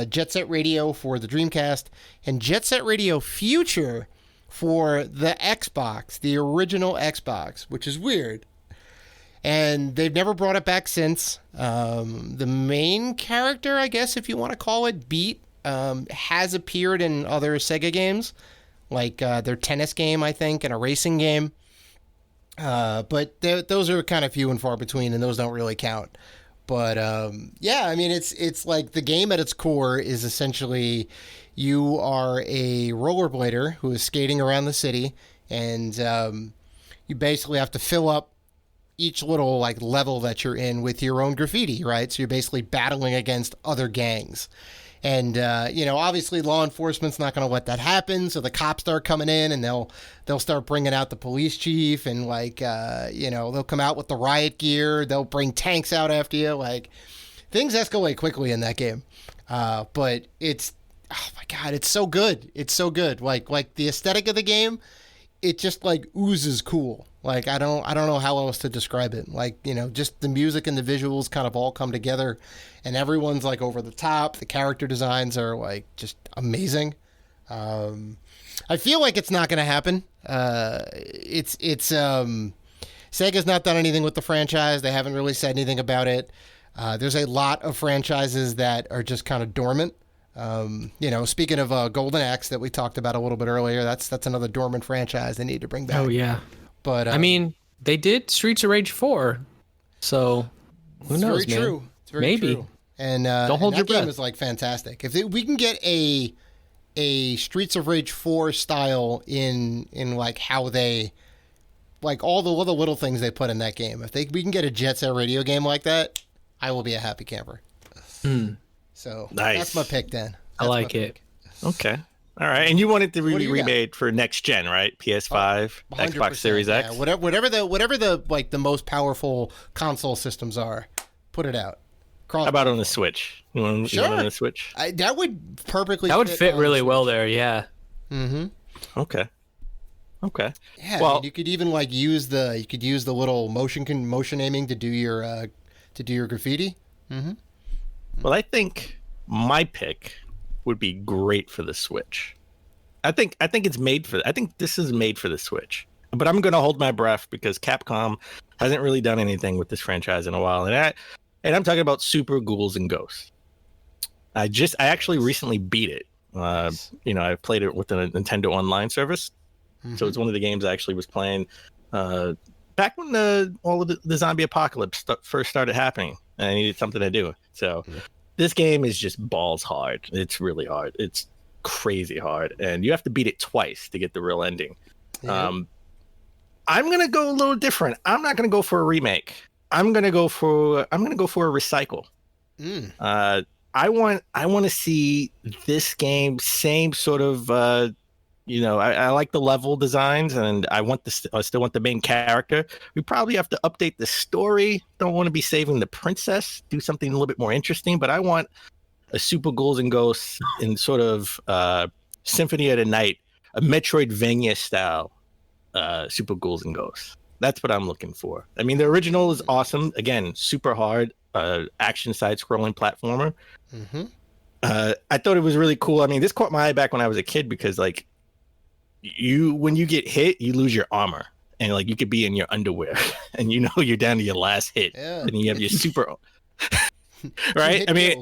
Jet Set Radio for the Dreamcast, and Jet Set Radio Future for the Xbox, the original Xbox, which is weird. And they've never brought it back since. The main character, I guess, if you want to call it, Beat, has appeared in other Sega games, like their tennis game, I think, and a racing game. But those are kind of few and far between, and those don't really count. But yeah, I mean, it's like the game at its core is essentially you are a rollerblader who is skating around the city, and you basically have to fill up each little like level that you're in with your own graffiti, right? So you're basically battling against other gangs. And obviously law enforcement's not going to let that happen, so the cops start coming in and they'll start bringing out the police chief, and they'll come out with the riot gear, they'll bring tanks out after you. Like, things escalate quickly in that game. But it's, oh my god, it's so good. It's so good. Like the aesthetic of the game, it just like oozes cool. Like, I don't know how else to describe it. Like, just the music and the visuals kind of all come together, and everyone's like over the top. The character designs are like just amazing. I feel like it's not going to happen. Sega's not done anything with the franchise. They haven't really said anything about it. There's a lot of franchises that are just kind of dormant. Speaking of Golden Axe that we talked about a little bit earlier, that's another dormant franchise they need to bring back. Oh yeah. But I mean, they did Streets of Rage 4, so who knows, very man? true. It's very Maybe. true. And Don't hold your that game breath. is like fantastic. If we can get a Streets of Rage 4 style in like how they like all the little things they put in that game. If we can get a Jet Set Radio game like that, I will be a happy camper. So Nice. That's my pick, Dan. I like it. Okay. All right. And you want it to be What do you got? remade for next gen, right? PS5, 100%, Xbox Series X. yeah. Whatever the like the most powerful console systems are, put it out. How about on the Switch? You want it on the Switch? That would perfectly. That would fit on the really Switch. well there. Yeah. Okay. Yeah, Well- I mean, you could even like use the little motion aiming to do your graffiti. Well, I think my pick would be great for the Switch. I think it's made for. I think this is made for the Switch. But I'm going to hold my breath because Capcom hasn't really done anything with this franchise in a while, and I'm talking about Super Ghouls and Ghosts. I actually recently beat it. I played it with the Nintendo Online service, so it's one of the games I actually was playing back when all of the zombie apocalypse first started happening, and I needed something to do. So this game is just balls hard. It's really hard. It's crazy hard, and you have to beat it twice to get the real ending. Yeah. I'm gonna go a little different. I'm not gonna go for a remake. I'm gonna go for a recycle. I want to see this game same sort of I like the level designs, and I still want the main character. We probably have to update the story. Don't want to be saving the princess. Do something a little bit more interesting. But I want a Super Ghouls and Ghosts in sort of Symphony of the Night, a Metroidvania style Super Ghouls and Ghosts. That's what I'm looking for. I mean, the original is awesome. Again, super hard action side-scrolling platformer. Mm-hmm. I thought it was really cool. I mean, this caught my eye back when I was a kid because, like, when you get hit, you lose your armor, and like you could be in your underwear, and you know you're down to your last hit, and you have your super. Right? I mean,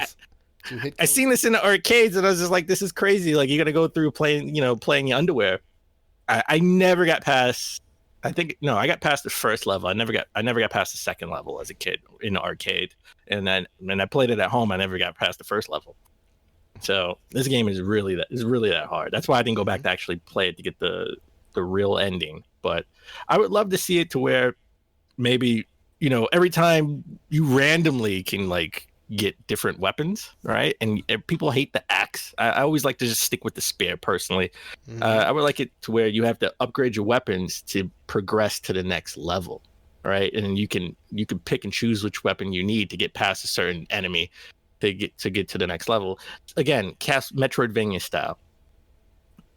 I seen this in the arcades, and I was just like, "This is crazy!" Like, you got to go through playing your underwear. I never got past. I got past the first level. I never got past the second level as a kid in the arcade, and then when I played it at home, I never got past the first level. So this game is really that hard. That's why I didn't go back to actually play it to get the real ending. But I would love to see it to where maybe, every time you randomly can like get different weapons, right? And people hate the axe. I always like to just stick with the spear personally. Mm-hmm. I would like it to where you have to upgrade your weapons to progress to the next level, right? And you can pick and choose which weapon you need to get past a certain enemy to get to the next level. Again, cast Metroidvania style.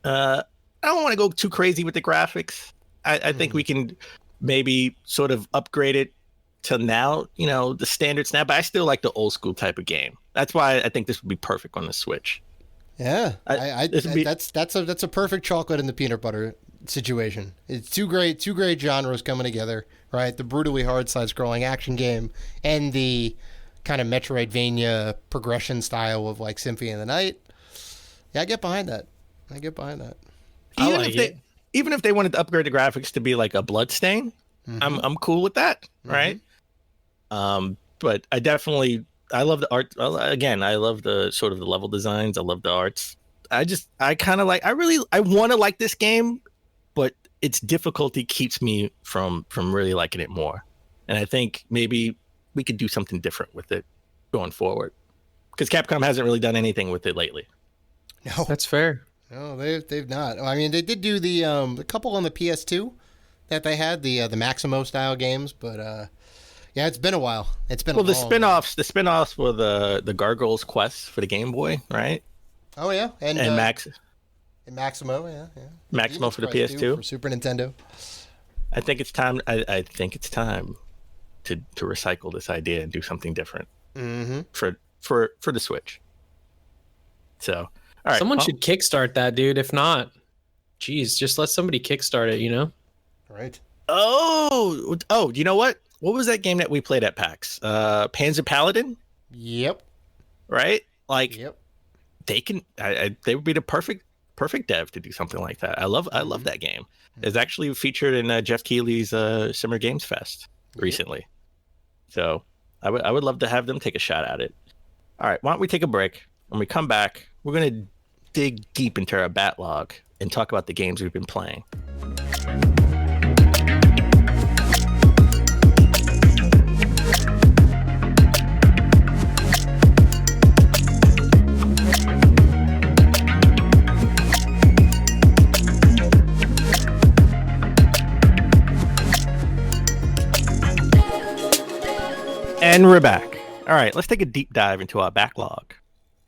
I don't want to go too crazy with the graphics. I think we can maybe sort of upgrade it to now, the standards now, but I still like the old school type of game. That's why I think this would be perfect on the Switch. Yeah, that's a perfect chocolate in the peanut butter situation. It's two great genres coming together, right? The brutally hard side-scrolling action game and the kind of Metroidvania progression style of like Symphony of the Night. Yeah, I get behind that. Even if they wanted to upgrade the graphics to be like a Bloodstain, mm-hmm. I'm cool with that, right? Mm-hmm. But I love the art. Again, I love the sort of the level designs. I love the arts. I want to like this game, but its difficulty keeps me from really liking it more. And I think maybe we could do something different with it going forward, because Capcom hasn't really done anything with it lately. No, that's fair. No, they've not. I mean, they did do the couple on the PS2 that they had, the Maximo style games, but yeah, it's been a while. The spin-offs were the Gargoyles Quest for the Game Boy, right? Oh yeah, and Maximo, yeah. Maximo for the PS2, for Super Nintendo. I think it's time. I think it's time to recycle this idea and do something different for the Switch. So, all right, someone should kickstart that, dude. If not, geez, just let somebody kickstart it. Right. Oh, you know what? What was that game that we played at PAX? Panzer Paladin? Yep. Right? Like, yep. They would be the perfect dev to do something like that. I love that game. It's actually featured in Jeff Keighley's Summer Games Fest recently. So I would love to have them take a shot at it. All right, why don't we take a break? When we come back, we're going to dig deep into our backlog and talk about the games we've been playing. And we're back. All right, let's take a deep dive into our backlog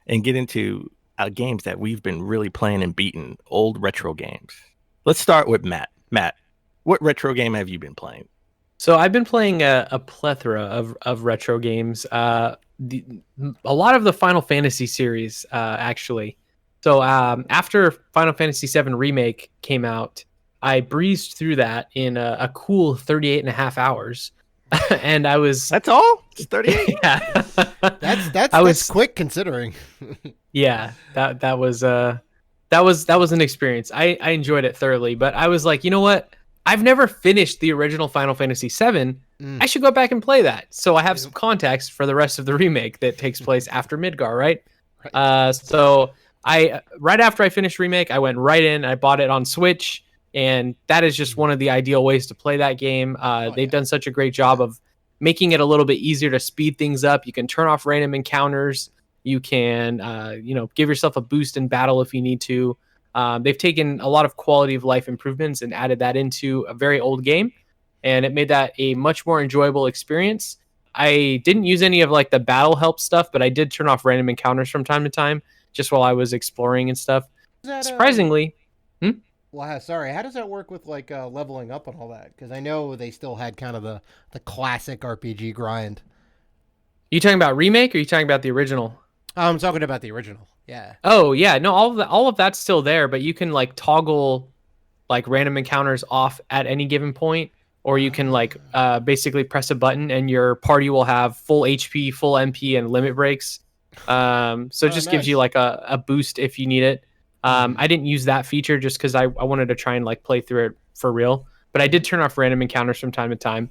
and get into our games that we've been really playing and beating, old retro games. Let's start with Matt. Matt, what retro game have you been playing? So I've been playing a plethora of retro games. A lot of the Final Fantasy series, actually. So after Final Fantasy VII Remake came out, I breezed through that in a cool 38 and a half hours. And I was... That's all? Just 38? Yeah. That's quick considering. Yeah, that was an experience. I enjoyed it thoroughly, but I was like, you know what? I've never finished the original Final Fantasy VII. I should go back and play that. So I have some context for the rest of the remake that takes place after Midgar, right? So right after I finished Remake, I went right in, I bought it on Switch, and that is just one of the ideal ways to play that game. They've done such a great job of making it a little bit easier to speed things up. You can turn off random encounters. You can, give yourself a boost in battle if you need to. They've taken a lot of quality of life improvements and added that into a very old game, and it made that a much more enjoyable experience. I didn't use any of like the battle help stuff, but I did turn off random encounters from time to time, just while I was exploring and stuff. Surprisingly, well, sorry, how does that work with like leveling up and all that? Because I know they still had kind of the classic RPG grind. You talking about remake, or are you talking about the original? I'm talking about the original. Yeah. Oh yeah, no, all of that's still there, but you can like toggle like random encounters off at any given point, or you can like basically press a button and your party will have full HP, full MP, and limit breaks. So it just gives you like a boost if you need it. I didn't use that feature just because I wanted to try and like play through it for real, but I did turn off random encounters from time to time.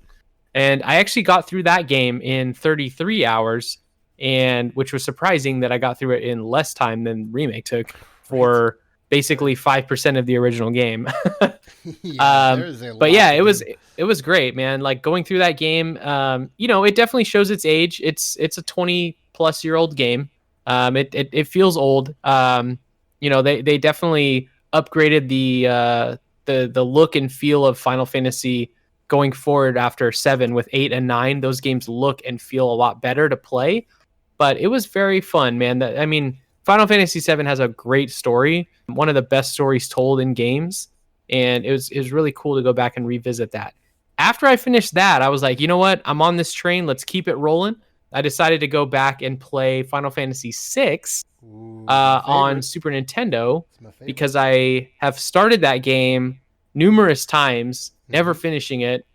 And I actually got through that game in 33 hours, and which was surprising that I got through it in less time than Remake took for basically 5% of the original game. But yeah, it was great, man. Like going through that game, it definitely shows its age. It's a 20-plus-year-old game. It feels old. They definitely upgraded the look and feel of Final Fantasy going forward after 7 with 8 and 9. Those games look and feel a lot better to play, but it was very fun, man. Final Fantasy 7 has a great story, one of the best stories told in games, and it was really cool to go back and revisit that. After I finished that, I was like, you know what? I'm on this train. Let's keep it rolling. I decided to go back and play Final Fantasy 6 on Super Nintendo because I have started that game numerous times, never finishing it.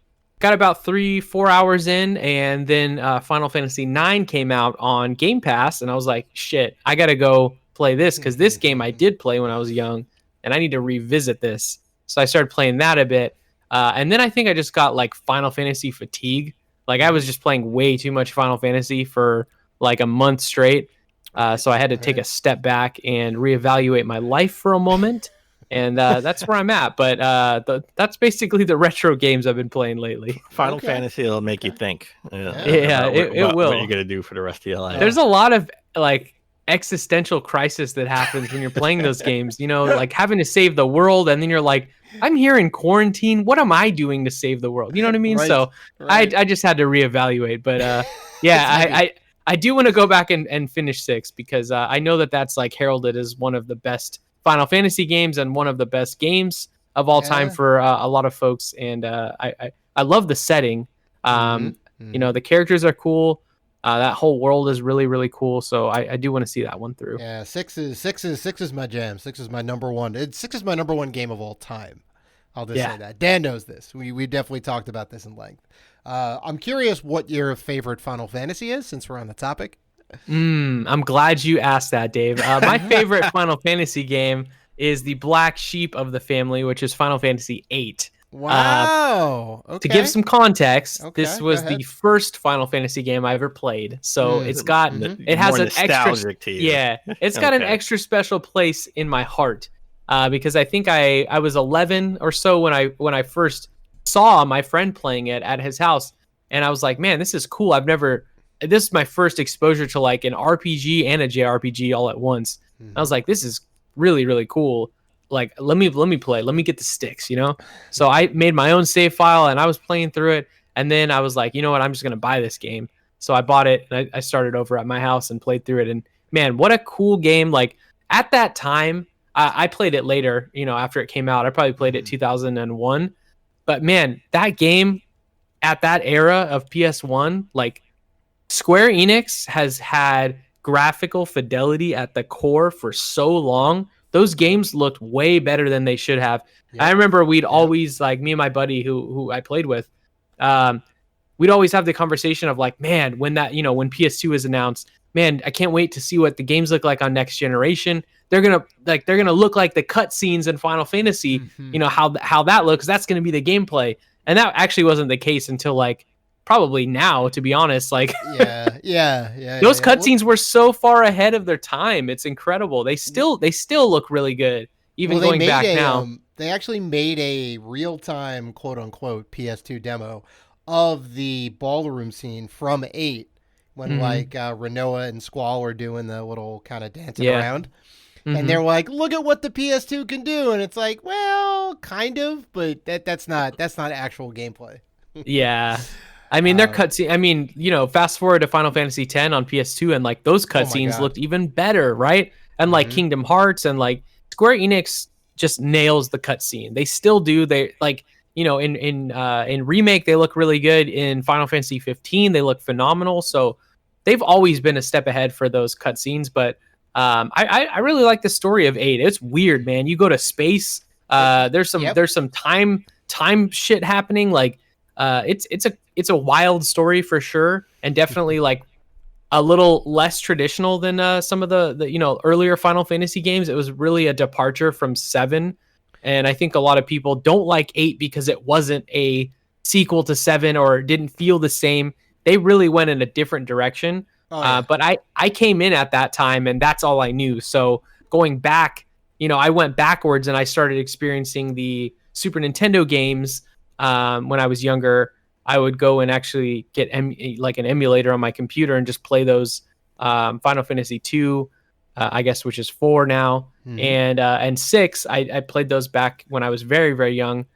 Got about 3-4 hours in, and then Final Fantasy 9 came out on Game Pass, and I was like, shit, I gotta go play this because this game I did play when I was young, and I need to revisit this. So I started playing that a bit, and then I think I just got like Final Fantasy fatigue. Like I was just playing way too much Final Fantasy for like a month straight, so I had to take a step back and reevaluate my life for a moment. And that's where I'm at. But that's basically the retro games I've been playing lately. Final Fantasy will make you think. It will. What you're going to do for the rest of your life. There's a lot of like existential crisis that happens when you're playing those games. Like having to save the world. And then you're like, I'm here in quarantine. What am I doing to save the world? You know what I mean? Right, So right. I just had to reevaluate. But I do want to go back and finish 6 because I know that's like heralded as one of the best Final Fantasy games and one of the best games of all time for a lot of folks. And I love the setting. The characters are cool. That whole world is really, really cool. So I do want to see that one through. Yeah, 6 is my jam. 6 is my number one. 6 is my number one game of all time. I'll just say that. Dan knows this. We definitely talked about this in length. I'm curious what your favorite Final Fantasy is, since we're on the topic. I'm glad you asked that, Dave. My favorite Final Fantasy game is the black sheep of the family, which is Final Fantasy VIII. Wow. To give some context, this was the first Final Fantasy game I ever played. So it has an extra, it's got an extra special place in my heart because I think I was 11 or so when I first saw my friend playing it at his house, and I was like, man, this is cool. This is my first exposure to like an RPG and a JRPG all at once. I was like, this is really, really cool. Like, let me play. Let me get the sticks, So I made my own save file and I was playing through it. And then I was like, you know what? I'm just going to buy this game. So I bought it and I started over at my house and played through it. And man, what a cool game. Like at that time, I played it later, after it came out. I probably played it 2001. But man, that game at that era of PS1, like, Square Enix has had graphical fidelity at the core for so long. Those games looked way better than they should have. Yep. I remember we'd always, like, me and my buddy who I played with, we'd always have the conversation of like, man, when when PS2 is announced, man, I can't wait to see what the games look like on next generation. They're gonna look like the cutscenes in Final Fantasy. How that looks. That's gonna be the gameplay. And that actually wasn't the case until like probably now, to be honest. Like those cutscenes were so far ahead of their time. It's incredible. They still look really good, even going back now. They actually made a real-time, quote-unquote, PS2 demo of the ballroom scene from 8 when like Renoa and Squall were doing the little kind of dancing around. And they're like, look at what the PS2 can do. And it's like, well, kind of, but that's not actual gameplay. Yeah. I mean, their cutscene. I mean, fast forward to Final Fantasy X on PS2, and like those cutscenes looked even better, right? And like Kingdom Hearts, and like Square Enix just nails the cutscene. They still do. They like in remake they look really good. In Final Fantasy 15 they look phenomenal. So they've always been a step ahead for those cutscenes. But I really like the story of 8. It's weird, man. You go to space. There's some time shit happening. Like it's a wild story for sure, and definitely like a little less traditional than some of the earlier Final Fantasy games. It was really a departure from 7, and I think a lot of people don't like 8 because it wasn't a sequel to 7 or didn't feel the same. They really went in a different direction. But I came in at that time, and that's all I knew. So going back, I went backwards and I started experiencing the Super Nintendo games when I was younger. I would go and actually get like an emulator on my computer and just play those Final Fantasy 2, I guess, which is 4 now, and 6. I played those back when I was very, very young.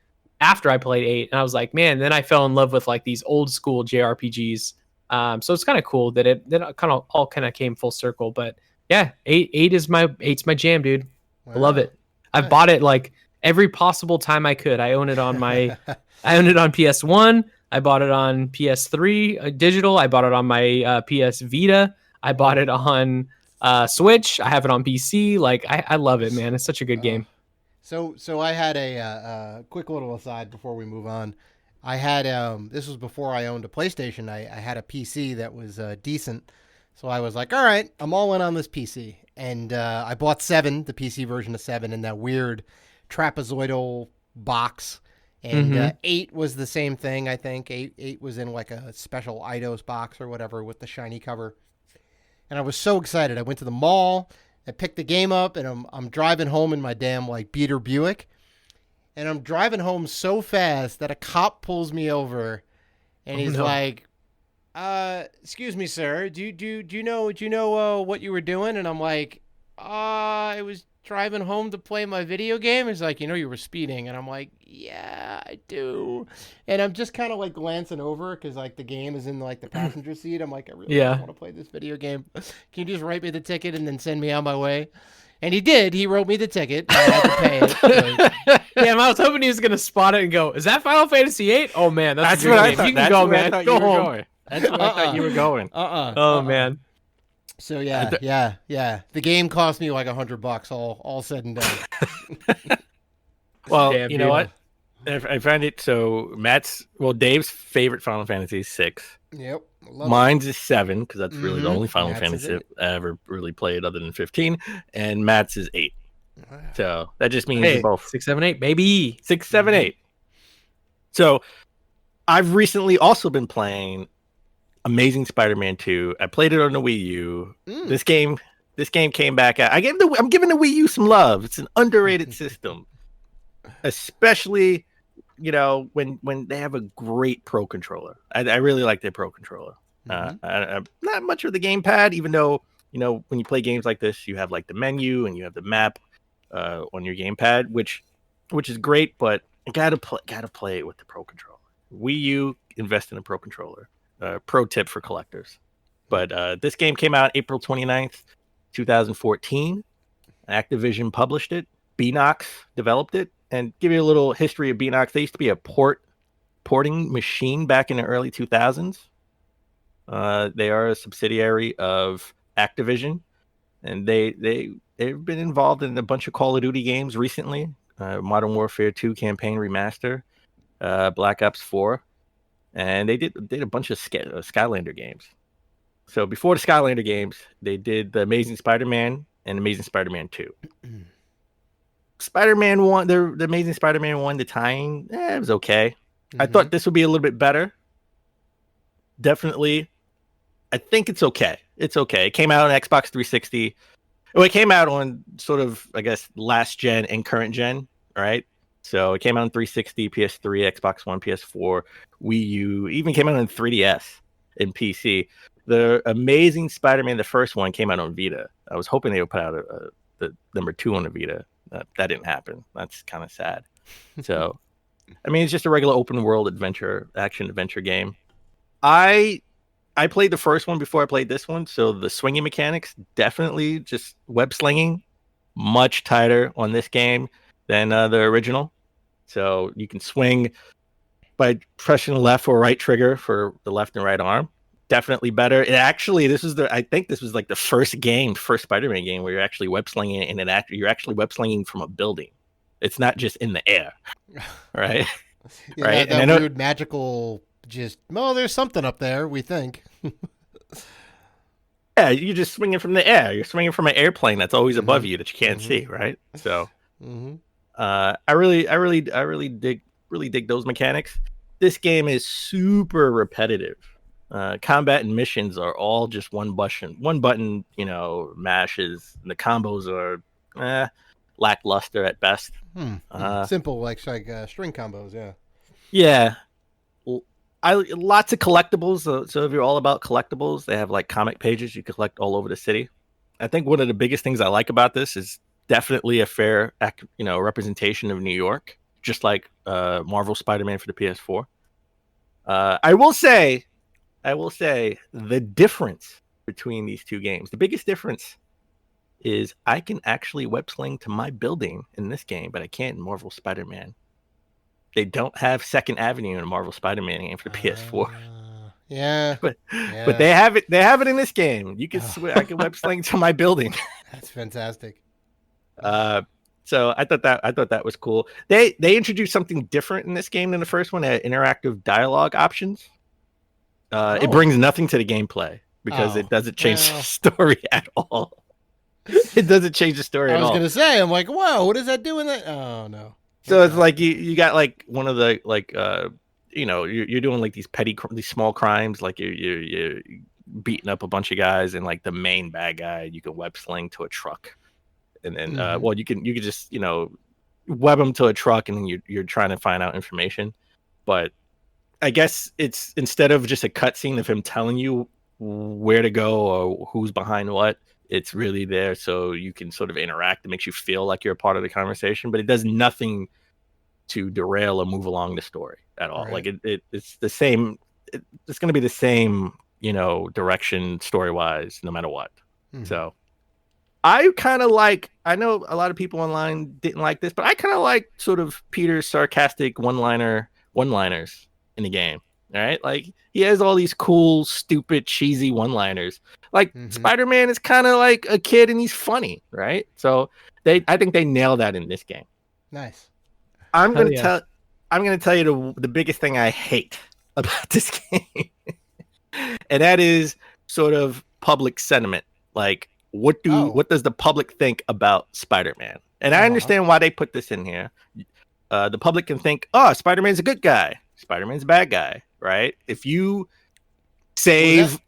After I played 8, and I was like, man. Then I fell in love with like these old school JRPGs. So it's kind of cool that it kind of all came full circle. But yeah, 8's my jam, dude. Wow. I love it. I've bought it like every possible time I could. I own it on my I own it on PS1. I bought it on PS3 digital. I bought it on my PS Vita. I bought it on Switch. I have it on PC. Like I love it, man. It's such a good game. So I had a quick little aside before we move on. I had this was before I owned a PlayStation. I had a PC that was decent, so I was like, all right, I'm all in on this PC, and I bought 7, the PC version of 7, in that weird trapezoidal box. And 8 was the same thing, I think. 8 was in like a special Eidos box or whatever with the shiny cover. And I was so excited. I went to the mall, I picked the game up, and I'm driving home in my damn like beater Buick. And I'm driving home so fast that a cop pulls me over, and he's like, "Excuse me, sir. Do you know what you were doing?" And I'm like, "I was driving home to play my video game." He's like, "You were speeding." And I'm like, "Yeah, I do." And I'm just kind of like glancing over because like the game is in like the passenger seat. I'm like, I really don't want to play this video game. Can you just write me the ticket and then send me on my way? And he did. He wrote me the ticket. I had to pay it. So. Damn, I was hoping he was going to spot it and go, "Is that Final Fantasy 8? Oh, man, that's a good game. You can go, man. Go home." That's where I thought you were going. Oh, man. So, yeah. The game cost me like $100 all said and done. Well, damn, you know what? I found it. So Dave's favorite Final Fantasy is 6. Yep. Mine's is 7 because that's really the only Final Fantasy I ever really played other than 15, and Matt's is 8. Wow. So that just means we both 6, 7, 8, baby. 6, 7, 8. So I've recently also been playing Amazing Spider-Man 2. I played it on the WiiU. This game came back out. I'm giving the Wii U some love. It's an underrated system, especially when they have a great Pro controller. I really like their Pro controller. Not much of the gamepad, even though when you play games like this, you have like the menu and you have the map on your gamepad, which is great. But I gotta play it with the Pro controller. Wii U, invest in a Pro controller. Pro tip for collectors. But this game came out April 29th, 2014. Activision published it. Beenox developed it. And give you a little history of Beenox. They used to be a porting machine back in the early 2000s. They are a subsidiary of Activision, and they've been involved in a bunch of Call of Duty games recently. Modern Warfare 2 campaign remaster, Black Ops 4, and they did a bunch of Skylander games. So before the Skylander games, they did the Amazing Spider-Man and Amazing Spider-Man 2. Spider-Man 1, the Amazing Spider-Man 1, the tying, it was okay. I thought this would be a little bit better. Definitely. I think it's okay. It's okay. It came out on Xbox 360. Well, it came out on sort of, I guess, last gen and current gen, right? So it came out on 360, PS3, Xbox One, PS4, Wii U, even came out on 3DS and PC. The Amazing Spider-Man, the first one, came out on Vita. I was hoping they would put out the number 2 on the Vita. That didn't happen. That's kind of sad. So, I mean, it's just a regular open world action adventure game. I played the first one before I played this one, so the swinging mechanics definitely just web slinging much tighter on this game than the original. So you can swing by pressing the left or right trigger for the left and right arm. Definitely better. I think this was like the first Spider-Man game where you're actually web slinging and you're actually web slinging from a building. It's not just in the air, right? Yeah, right. That weird magical. There's something up there. We think. Yeah, you're just swinging from the air. You're swinging from an airplane that's always above you that you can't see, right? So, I really dig those mechanics. This game is super repetitive. Combat and missions are all just one button, mashes. And the combos are lackluster at best. Simple, like string combos. Yeah. Yeah. Lots of collectibles. So if you're all about collectibles, they have like comic pages you collect all over the city. I think one of the biggest things I like about this is definitely a fair, representation of New York, just like Marvel Spider-Man for the PS4. I will say the difference between these two games, the biggest difference is I can actually web sling to my building in this game, but I can't in Marvel Spider-Man. They don't have Second Avenue in a Marvel Spider-Man game for the PS4. Yeah, but they have it. They have it in this game. You can I can web sling to my building. That's fantastic. So I thought that was cool. They introduced something different in this game than the first one. Interactive dialogue options. It brings nothing to the gameplay because it doesn't change the story at all. It doesn't change the story at all. I was gonna say, I'm like, whoa, what does that do in that? Oh no. So it's like you got like one of the you're doing like these these small crimes, like you're beating up a bunch of guys, and like the main bad guy you can web sling to a truck, and then you can just web them to a truck, and then you're trying to find out information. But I guess it's instead of just a cutscene of him telling you where to go or who's behind what, it's really there so you can sort of interact. It makes you feel like you're a part of the conversation, but it does nothing to derail or move along the story at all. Right. Like it's the same. It's going to be the same, direction story-wise, no matter what. So I kind of like, I know a lot of people online didn't like this, but I kind of like sort of Peter's sarcastic one-liners in the game. All right. Like he has all these cool, stupid, cheesy one-liners. Like Spider-Man is kind of like a kid and he's funny. Right. So I think they nailed that in this game. Nice. I'm going to tell you the biggest thing I hate about this game. And that is sort of public sentiment. Like what does the public think about Spider-Man? And I understand why they put this in here. The public can think, oh, Spider-Man's a good guy. Spider-Man's a bad guy, right? If you say it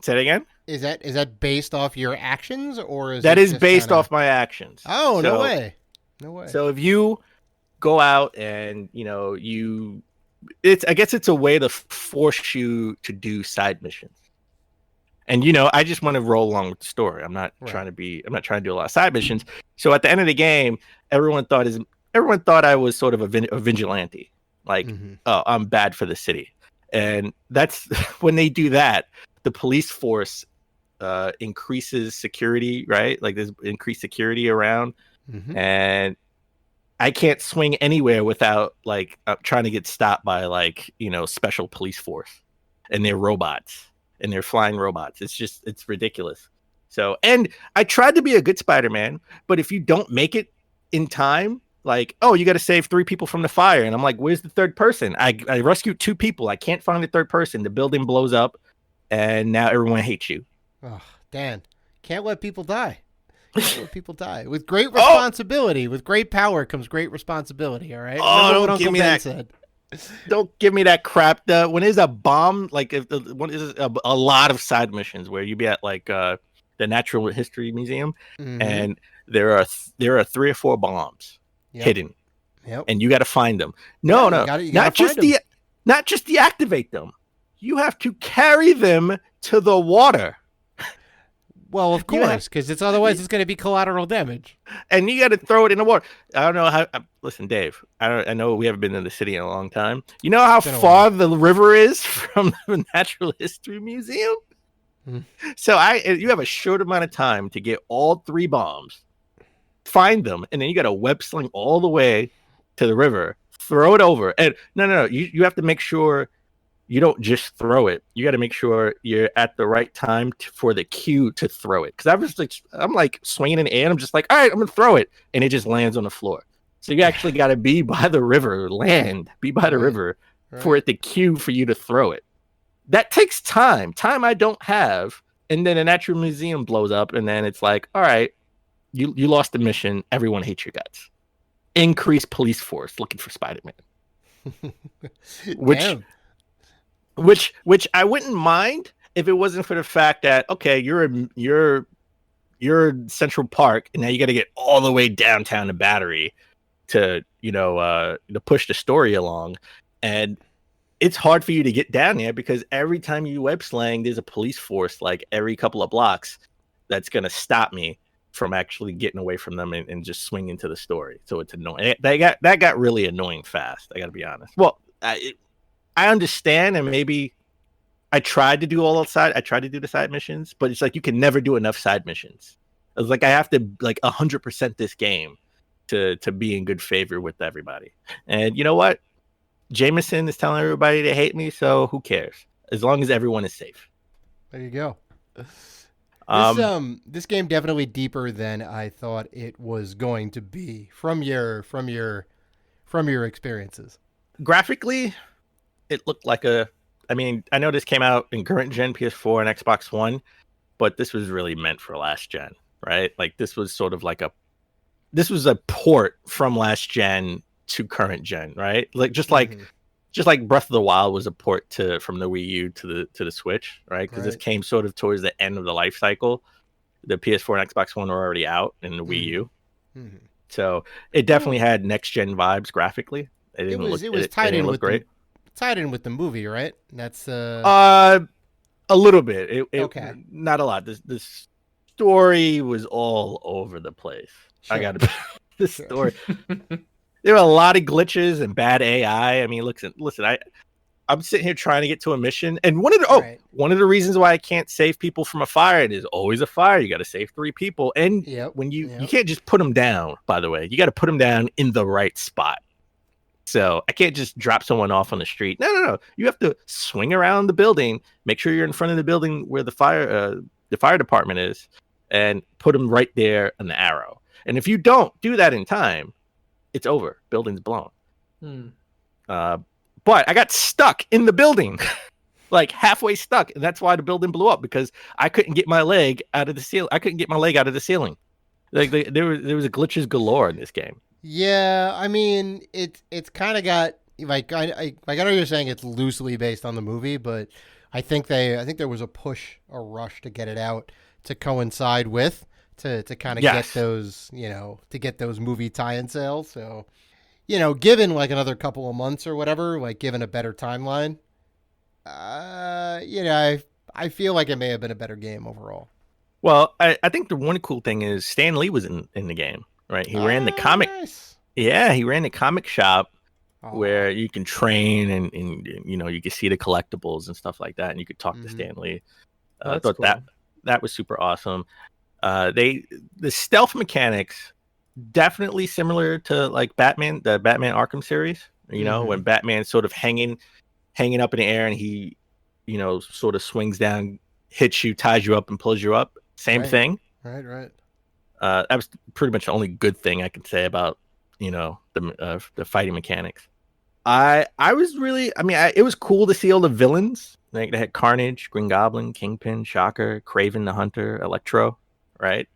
again. Is that based off your actions, or is that is based off my actions? Oh, no way. So if you go out and I guess it's a way to force you to do side missions. And I just want to roll along with the story. I'm not trying to do a lot of side missions. So at the end of the game, everyone thought I was sort of a vigilante. Like, oh, I'm bad for the city. And that's when they do that, the police force increases security, right? Like there's increased security around. And I can't swing anywhere without like trying to get stopped by like, special police force and their robots and their flying robots. It's ridiculous. So, and I tried to be a good Spider-Man, but if you don't make it in time, like, oh, you got to save 3 people from the fire. And I'm like, where's the third person? I rescued 2 people. I can't find the third person. The building blows up and now everyone hates you. Oh, Dan, can't let people die. With great responsibility, with great power comes great responsibility. All right. Oh, don't give me that. Don't give me that crap. When there's a bomb, like if a lot of side missions where you be at like the Natural History Museum, and there are 3 or 4 bombs hidden, and you got to find them. No, not just deactivate them. You have to carry them to the water. Well, of course, because otherwise it's going to be collateral damage. And you got to throw it in the water. I don't know how. Listen, Dave. I know we haven't been in the city in a long time. You know how far the river is from the Natural History Museum? So you have a short amount of time to get all 3 bombs, find them, and then you got to web sling all the way to the river, throw it over. And no. You have to make sure you don't just throw it. You got to make sure you're at the right time for the cue to throw it. Because I'm like swinging in the air. And I'm just like, all right, I'm gonna throw it, and it just lands on the floor. So you actually got to be by the river, river for it to cue for you to throw it. That takes time I don't have. And then a natural museum blows up, and then it's like, all right, you lost the mission. Everyone hates your guts. Increase police force looking for Spider-Man. Which I wouldn't mind if it wasn't for the fact that, okay, you're Central Park, and now you got to get all the way downtown to Battery to push the story along, and it's hard for you to get down there because every time you web slang, there's a police force like every couple of blocks that's gonna stop me from actually getting away from them and just swing into the story. So it's annoying. That got really annoying fast. I got to be honest. Well, I understand, and maybe I tried to do I tried to do the side missions, but it's like you can never do enough side missions. It's like I have to like 100% this game to be in good favor with everybody. And you know what? Jameson is telling everybody they hate me, so who cares? As long as everyone is safe. There you go. This game definitely deeper than I thought it was going to be from your experiences. Graphically, it looked like I know this came out in current gen PS4 and Xbox One, but this was really meant for last gen, right? Like this was sort of like this was a port from last gen to current gen, right? Like just like Breath of the Wild was a port from the Wii U to the Switch, right? Because this came sort of towards the end of the life cycle. The PS4 and Xbox One were already out in the Wii U, so it definitely had next gen vibes graphically. It was tied in with great. Tied in with the movie, right? That's a little bit. Okay, not a lot. The story was all over the place. Sure. I got the story. There were a lot of glitches and bad AI. I mean, listen. I'm sitting here trying to get to a mission, and one of the reasons why I can't save people from a fire, it is always a fire. You got to save 3 people, and when you can't just put them down. By the way, you got to put them down in the right spot. So I can't just drop someone off on the street. No. You have to swing around the building, make sure you're in front of the building where the fire department is, and put them right there on the arrow. And if you don't do that in time, it's over. Building's blown. But I got stuck in the building, like halfway stuck, and that's why the building blew up, because I couldn't get my leg out of the ceiling. Like there was glitches galore in this game. Yeah, I mean it's kind of got like I know you're saying it's loosely based on the movie, but I think there was a rush to get it out to coincide with to kind of get those to get those movie tie-in sales. So given like another couple of months or whatever, like given a better timeline, I feel like it may have been a better game overall. Well, I think the one cool thing is Stan Lee was in the game. Right, he ran the comic. Nice. Yeah, he ran the comic shop where you can train and you can see the collectibles and stuff like that, and you could talk to Stan Lee. I thought cool. that was super awesome. The stealth mechanics definitely similar to like the Batman Arkham series. When Batman's sort of hanging up in the air and he sort of swings down, hits you, ties you up, and pulls you up. Same thing. Right. That was pretty much the only good thing I can say about the fighting mechanics. I was really, it was cool to see all the villains. Like they had Carnage, Green Goblin, Kingpin, Shocker, Kraven the Hunter, Electro, right?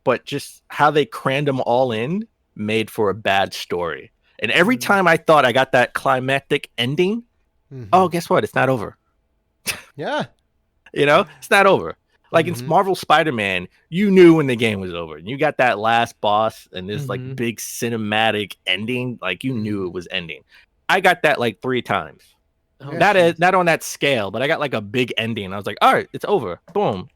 But just how they crammed them all in made for a bad story. And every time I thought I got that climactic ending, oh, guess what? It's not over. Yeah. It's not over. Like in Marvel Spider-Man, you knew when the game was over. And you got that last boss and this like big cinematic ending. Like you knew it was ending. I got that like 3 times. Not on that scale, but I got like a big ending. I was like, all right, it's over. Boom.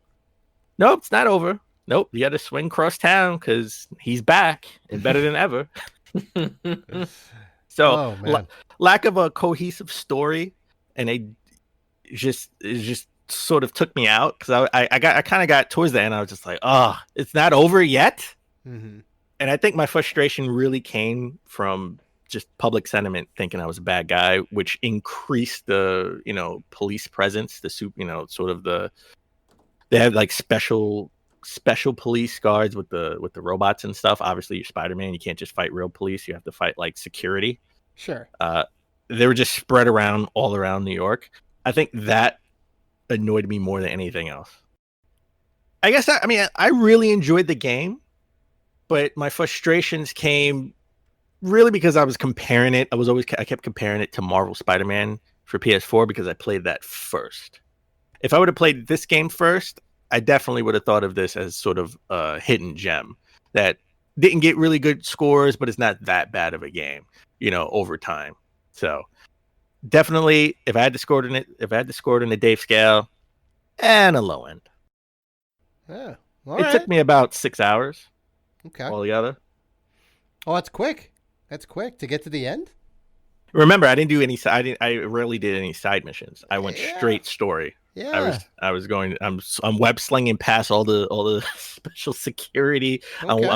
Nope, it's not over. Nope, you got to swing across town because he's back and better than ever. So, Oh man. lack of a cohesive story, and it just sort of took me out because I kind of got towards the end. I was just like, oh, it's not over yet. Mm-hmm. And I think my frustration really came from just public sentiment thinking I was a bad guy, which increased the police presence, the sort of they have like special police guards with the robots and stuff. Obviously, you're Spider-Man, you can't just fight real police. You have to fight like security. Sure. They were just spread around all around New York. I think that annoyed me more than anything else. I guess I really enjoyed the game, but my frustrations came really because I was comparing it. I kept comparing it to Marvel Spider-Man for PS4 because I played that first. If I would have played this game first, I definitely would have thought of this as sort of a hidden gem that didn't get really good scores, but it's not that bad of a game, over time. So definitely, if I had to score it in a Dave scale, and a low end. Yeah. It took me about 6 hours. Okay. Altogether. Oh, that's quick. That's quick to get to the end. Remember, I didn't do any. I rarely did any side missions. I went straight story. Yeah. I'm web slinging past all the special security. Okay.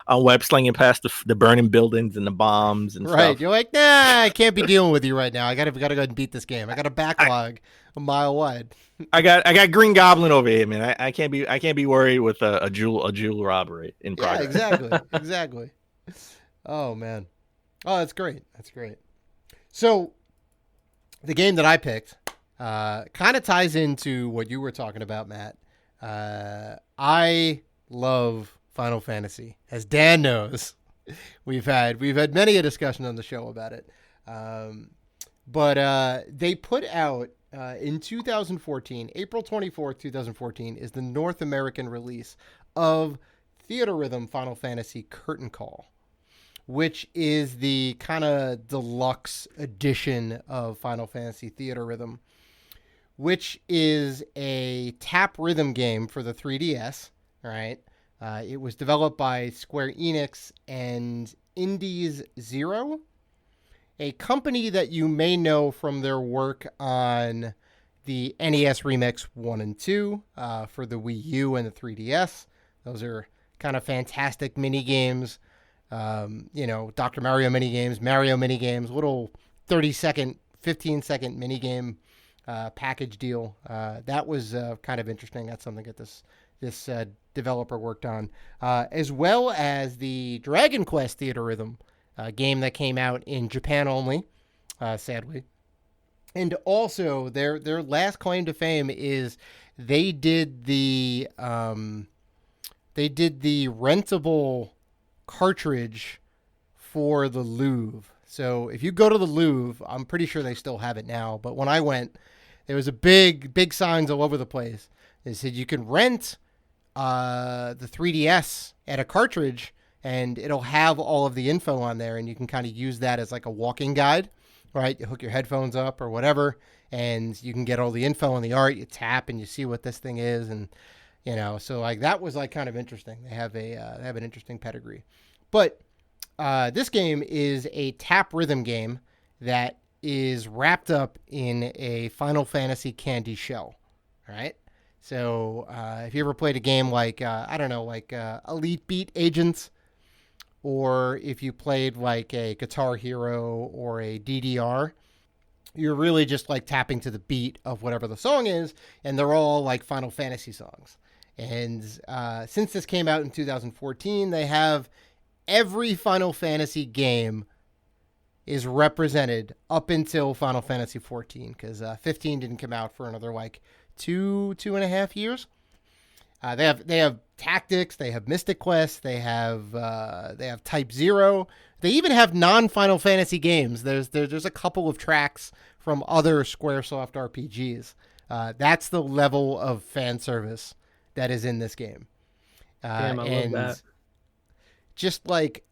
I'm web slinging past the burning buildings and the bombs and right. stuff. You're like, nah, I can't be dealing with you right now. I gotta go and beat this game. I got a backlog a mile wide. I got Green Goblin over here, man. I can't be worried with a jewel robbery in progress. Yeah, exactly. Oh man. Oh, that's great. So the game that I picked kind of ties into what you were talking about, Matt. I love Final Fantasy, as Dan knows. We've had many a discussion on the show about it. But they put out in 2014, April 24th, 2014, is the North American release of Theatrythym Final Fantasy Curtain Call, which is the kind of deluxe edition of Final Fantasy Theatrythym, which is a tap rhythm game for the 3DS, right? It was developed by Square Enix and Indies Zero, a company that you may know from their work on the NES Remix 1 and 2 for the Wii U and the 3DS. Those are kind of fantastic mini games. Dr. Mario mini games, little 30-second, 15-second mini game package deal. That was kind of interesting. That's something that this developer worked on, as well as the Dragon Quest Theatrythym game that came out in Japan only, sadly. And also, their last claim to fame is they did the rentable cartridge for the Louvre. So if you go to the Louvre, I'm pretty sure they still have it now, but when I went, there was a big signs all over the place. They said you can rent the 3DS at a cartridge and it'll have all of the info on there, and you can kind of use that as like a walking guide, right? You hook your headphones up or whatever, and you can get all the info on the art. You tap and you see what this thing is, and so like that was like kind of interesting. They have an interesting pedigree. But this game is a tap rhythm game that is wrapped up in a Final Fantasy candy shell, right? So if you ever played a game like, Elite Beat Agents, or if you played like a Guitar Hero or a DDR, you're really just like tapping to the beat of whatever the song is, and they're all like Final Fantasy songs. And since this came out in 2014, they have every Final Fantasy game is represented up until Final Fantasy 14, because 15 didn't come out for another like two and a half years. They have Tactics, they have Mystic Quest, they have Type 0. They even have non-Final Fantasy games. There's a couple of tracks from other Squaresoft RPGs. That's the level of fan service that is in this game. Damn, I love that. Just like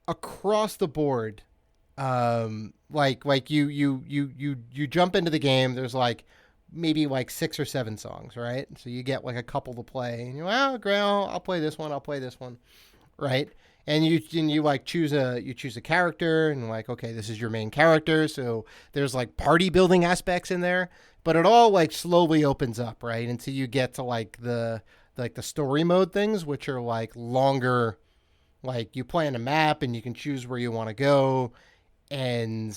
across the board, like you jump into the game. There's like maybe like 6 or 7 songs, right? So you get like a couple to play, and you're like, oh, great, I'll play this one, right? And you like choose a character, and like, okay, this is your main character. So there's like party building aspects in there, but it all like slowly opens up, right? Until you get to like the story mode things, which are like longer. Like you play on a map, and you can choose where you want to go, and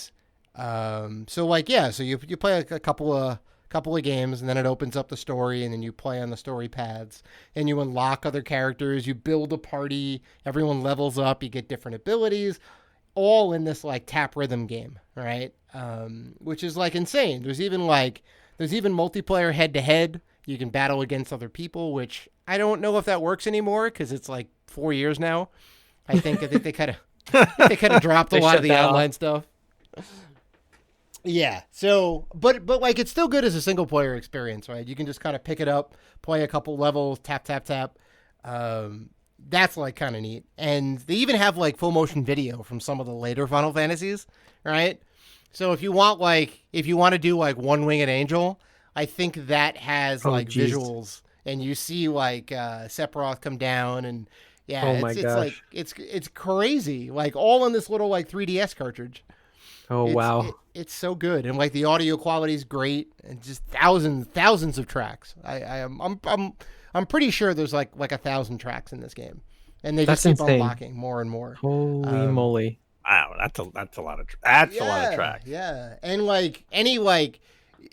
so like so you play like a couple of games, and then it opens up the story, and then you play on the story paths, and you unlock other characters, you build a party, everyone levels up, you get different abilities, all in this like tap rhythm game, right? Which is like insane. There's even multiplayer head to head. You can battle against other people, which I don't know if that works anymore because it's like 4 years now. I think they kind of dropped a lot of the online stuff. Yeah. So, but like it's still good as a single player experience, right? You can just kind of pick it up, play a couple levels, tap. That's like kind of neat. And they even have like full motion video from some of the later Final Fantasies, right? So if you want to do like One Winged Angel, I think that has visuals, and you see like Sephiroth come down, and it's like it's crazy, like all in this little like 3DS cartridge. Wow. It's so good, and like the audio quality is great, and just thousands of tracks. I'm pretty sure there's like 1,000 tracks in this game, and they just keep unlocking more and more. Holy moly! Wow, that's a lot of a lot of tracks. Yeah, and like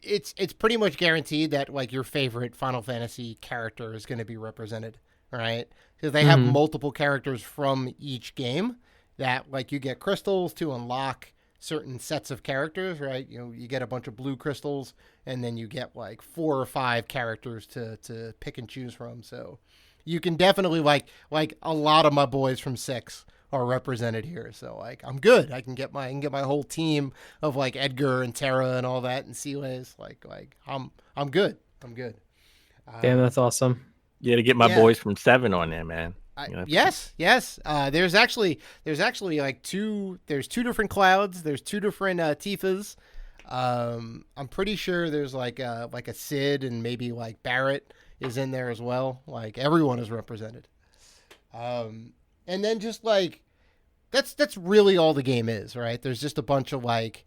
it's pretty much guaranteed that like your favorite Final Fantasy character is going to be represented, right? Because they have multiple characters from each game that like you get crystals to unlock certain sets of characters, right? You know, you get a bunch of blue crystals, and then you get like 4 or 5 characters to pick and choose from. So you can definitely like a lot of my boys from 6 are represented here. So like I'm good. I can get my whole team of like Edgar and Terra and all that, and Sealays. Like I'm good. Damn, that's awesome. You got to get my boys from 7 on there, man. Yes. There's actually like there's 2 different clouds. There's 2 different Tifas. I'm pretty sure there's like a Sid, and maybe like Barrett is in there as well. Like everyone is represented. And then just like that's really all the game is, right? There's just a bunch of like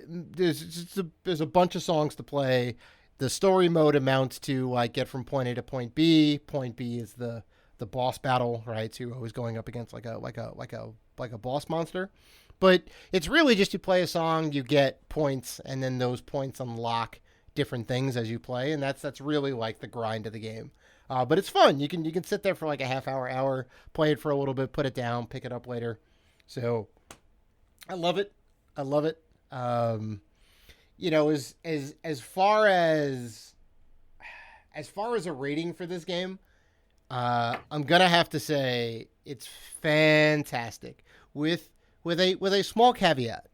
there's a bunch of songs to play. The story mode amounts to like get from point A to point B. Point B is the boss battle, right? So you're always going up against like a boss monster. But it's really just you play a song, you get points, and then those points unlock different things as you play, and that's really like the grind of the game. But it's fun. You can sit there for like a half hour, play it for a little bit, put it down, pick it up later. So I love it. You know, as far as a rating for this game, I'm gonna have to say it's fantastic with a small caveat.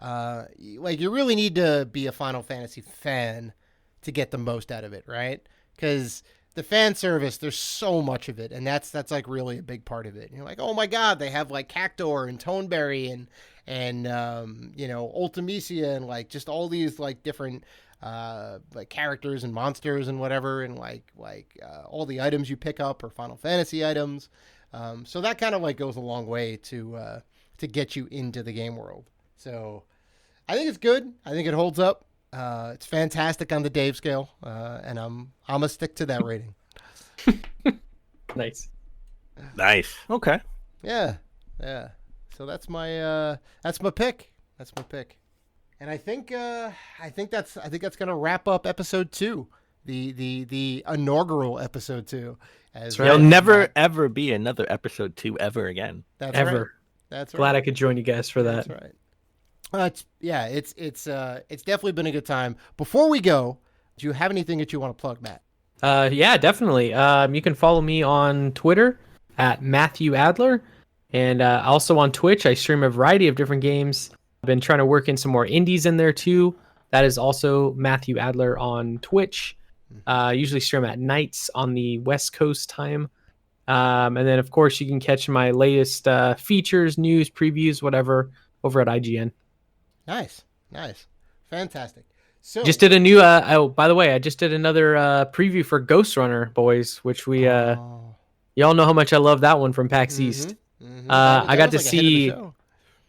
Like you really need to be a Final Fantasy fan to get the most out of it, right? Because the fan service, there's so much of it, and that's like really a big part of it. You're like, oh my god, they have like Cactor and Toneberry and you know, Ultimecia, and like just all these like different like characters and monsters and whatever, and like all the items you pick up are Final Fantasy items. So that kind of like goes a long way to get you into the game world. So I think it's good. I think it holds up. It's fantastic on the Dave scale, and I'm gonna stick to that rating. Nice. Okay. Yeah. So that's my pick. And I think that's gonna wrap up episode 2, the inaugural episode 2. There'll never ever be another episode 2 ever again. That's ever. Right. That's right. Glad I could join you guys for that. That's right. It's definitely been a good time. Before we go, do you have anything that you want to plug, Matt? Yeah, definitely. You can follow me on Twitter at Matthew Adler, and also on Twitch. I stream a variety of different games. I've been trying to work in some more indies in there too. That is also Matthew Adler on Twitch. Usually stream at nights on the West Coast time. And then, of course, you can catch my latest features, news, previews, whatever, over at IGN. Nice. Fantastic. So just did a new. Oh, by the way, I just did another preview for Ghost Runner, boys, which we y'all know how much I love that one from PAX East. I got to see.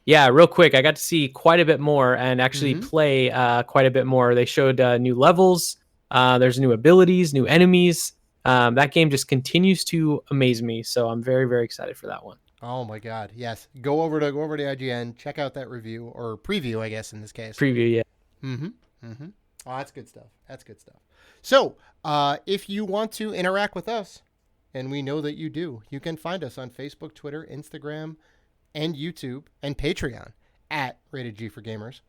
Yeah, real quick, I got to see quite a bit more and actually play quite a bit more. They showed new levels. There's new abilities, new enemies. That game just continues to amaze me. So I'm very, very excited for that one. Oh my God, yes! Go over to IGN, check out that review or preview, I guess in this case. Preview, yeah. Oh, that's good stuff. That's good stuff. So, if you want to interact with us, and we know that you do, you can find us on Facebook, Twitter, Instagram, and YouTube, and Patreon at Rated G for Gamers.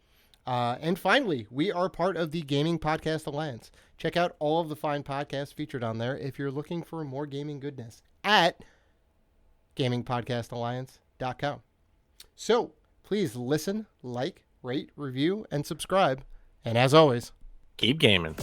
And finally, we are part of the Gaming Podcast Alliance. Check out all of the fine podcasts featured on there if you're looking for more gaming goodness at gamingpodcastalliance.com. So, please listen, like, rate, review, and subscribe. And as always, keep gaming.